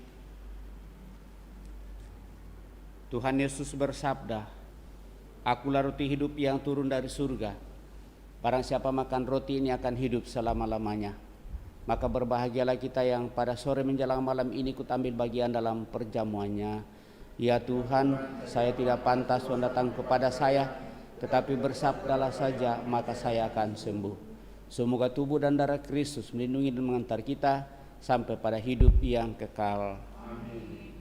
Tuhan Yesus bersabda, "Akulah roti hidup yang turun dari surga. Barang siapa makan roti ini akan hidup selama-lamanya." Maka berbahagialah kita yang pada sore menjelang malam ini ikut ambil bagian dalam perjamuannya. Ya Tuhan, saya tidak pantas datang kepada saya, tetapi bersabdalah saja maka saya akan sembuh. Semoga tubuh dan darah Kristus melindungi dan mengantar kita sampai pada hidup yang kekal. Amin.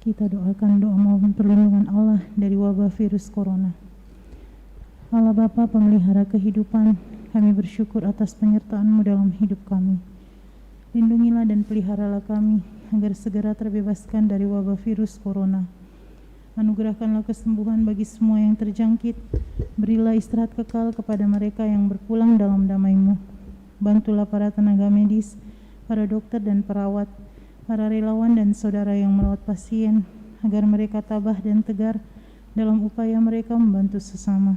Kita doakan doa mohon perlindungan Allah dari wabah virus corona. Allah Bapa pemelihara kehidupan, kami bersyukur atas penyertaan-Mu dalam hidup kami. Lindungilah dan peliharalah kami, agar segera terbebaskan dari wabah virus corona. Anugerahkanlah kesembuhan bagi semua yang terjangkit. Berilah istirahat kekal kepada mereka yang berpulang dalam damai-Mu. Bantulah para tenaga medis, para dokter dan perawat, para relawan dan saudara yang merawat pasien, agar mereka tabah dan tegar dalam upaya mereka membantu sesama.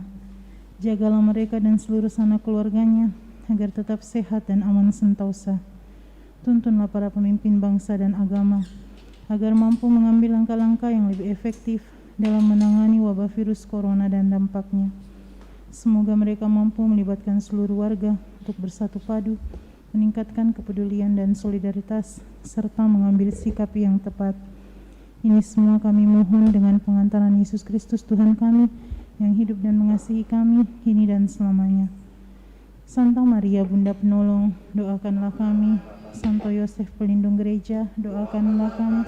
Jagalah mereka dan seluruh sanak keluarganya, agar tetap sehat dan aman sentosa. Tuntunlah para pemimpin bangsa dan agama, agar mampu mengambil langkah-langkah yang lebih efektif dalam menangani wabah virus corona dan dampaknya. Semoga mereka mampu melibatkan seluruh warga untuk bersatu padu, meningkatkan kepedulian dan solidaritas, serta mengambil sikap yang tepat. Ini semua kami mohon dengan pengantaran Yesus Kristus Tuhan kami, yang hidup dan mengasihi kami, kini dan selamanya. Santa Maria Bunda Penolong, doakanlah kami. Santo Yosef Pelindung Gereja, doakanlah kami.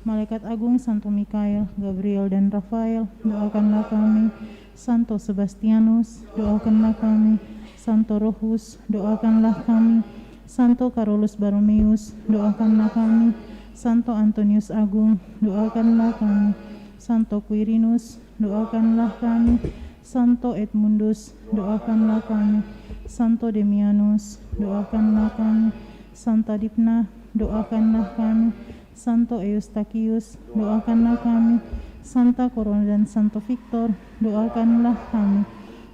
Malaikat Agung Santo Mikael, Gabriel dan Rafael, doakanlah kami. Santo Sebastianus, doakanlah kami. Santo Rohus, doakanlah kami. Santo Carolus Borromeus, doakanlah kami. Santo Antonius Agung, doakanlah kami. Santo Quirinus, doakanlah kami. Santo Edmundus, doakanlah kami. Santo Demianus, doakanlah kami. Santa Dipna, doakanlah kami. Santo Eustachius, doakanlah kami. Santa Corona dan Santo Victor, doakanlah kami.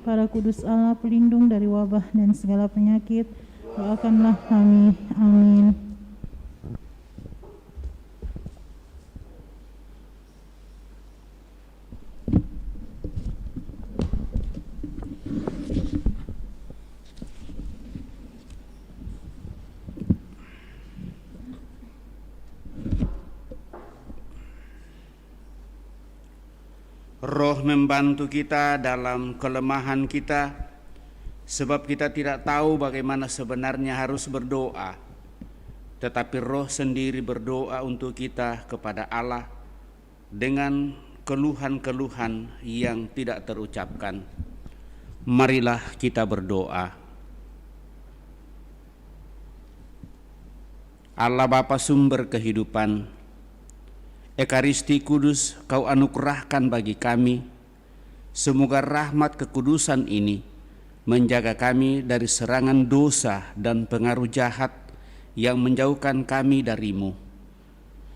Para kudus Allah pelindung dari wabah dan segala penyakit, doakanlah kami. Amin. Roh membantu kita dalam kelemahan kita, sebab kita tidak tahu bagaimana sebenarnya harus berdoa. Tetapi Roh sendiri berdoa untuk kita kepada Allah dengan keluhan-keluhan yang tidak terucapkan. Marilah kita berdoa. Allah Bapa sumber kehidupan, Ekaristi Kudus Kau anugerahkan bagi kami. Semoga rahmat kekudusan ini menjaga kami dari serangan dosa dan pengaruh jahat yang menjauhkan kami dari-Mu.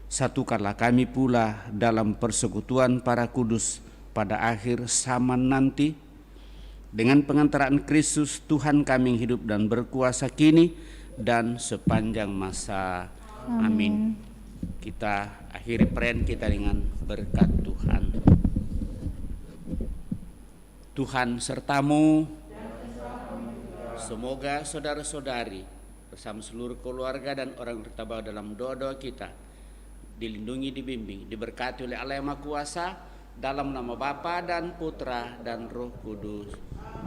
Satukanlah kami pula dalam persekutuan para kudus pada akhir zaman nanti, dengan pengantaran Kristus Tuhan kami yang hidup dan berkuasa kini dan sepanjang masa. Amin. Kita akhiri perayaan kita dengan berkat Tuhan. Tuhan sertamu. Semoga saudara-saudari bersama seluruh keluarga dan orang tertabah dalam doa-doa kita dilindungi, dibimbing, diberkati oleh Allah yang Maha Kuasa, dalam nama Bapa dan Putra dan Roh Kudus.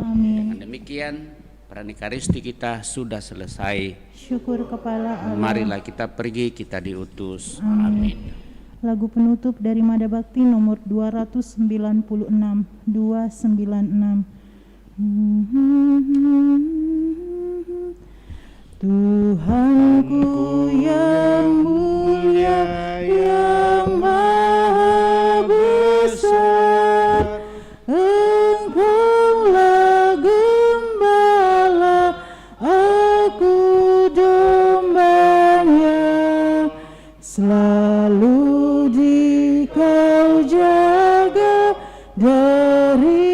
Amin. Dengan demikian perayaan Ekaristi kita sudah selesai. Syukur kepala Allah. Marilah kita pergi, kita diutus. Amin. Amin. Lagu penutup dari Mada Bakti nomor 296, 296. Tuhanku yang mulia, yang maha besar, Engkaulah gembala, aku dombanya. Selalu Kau jaga dari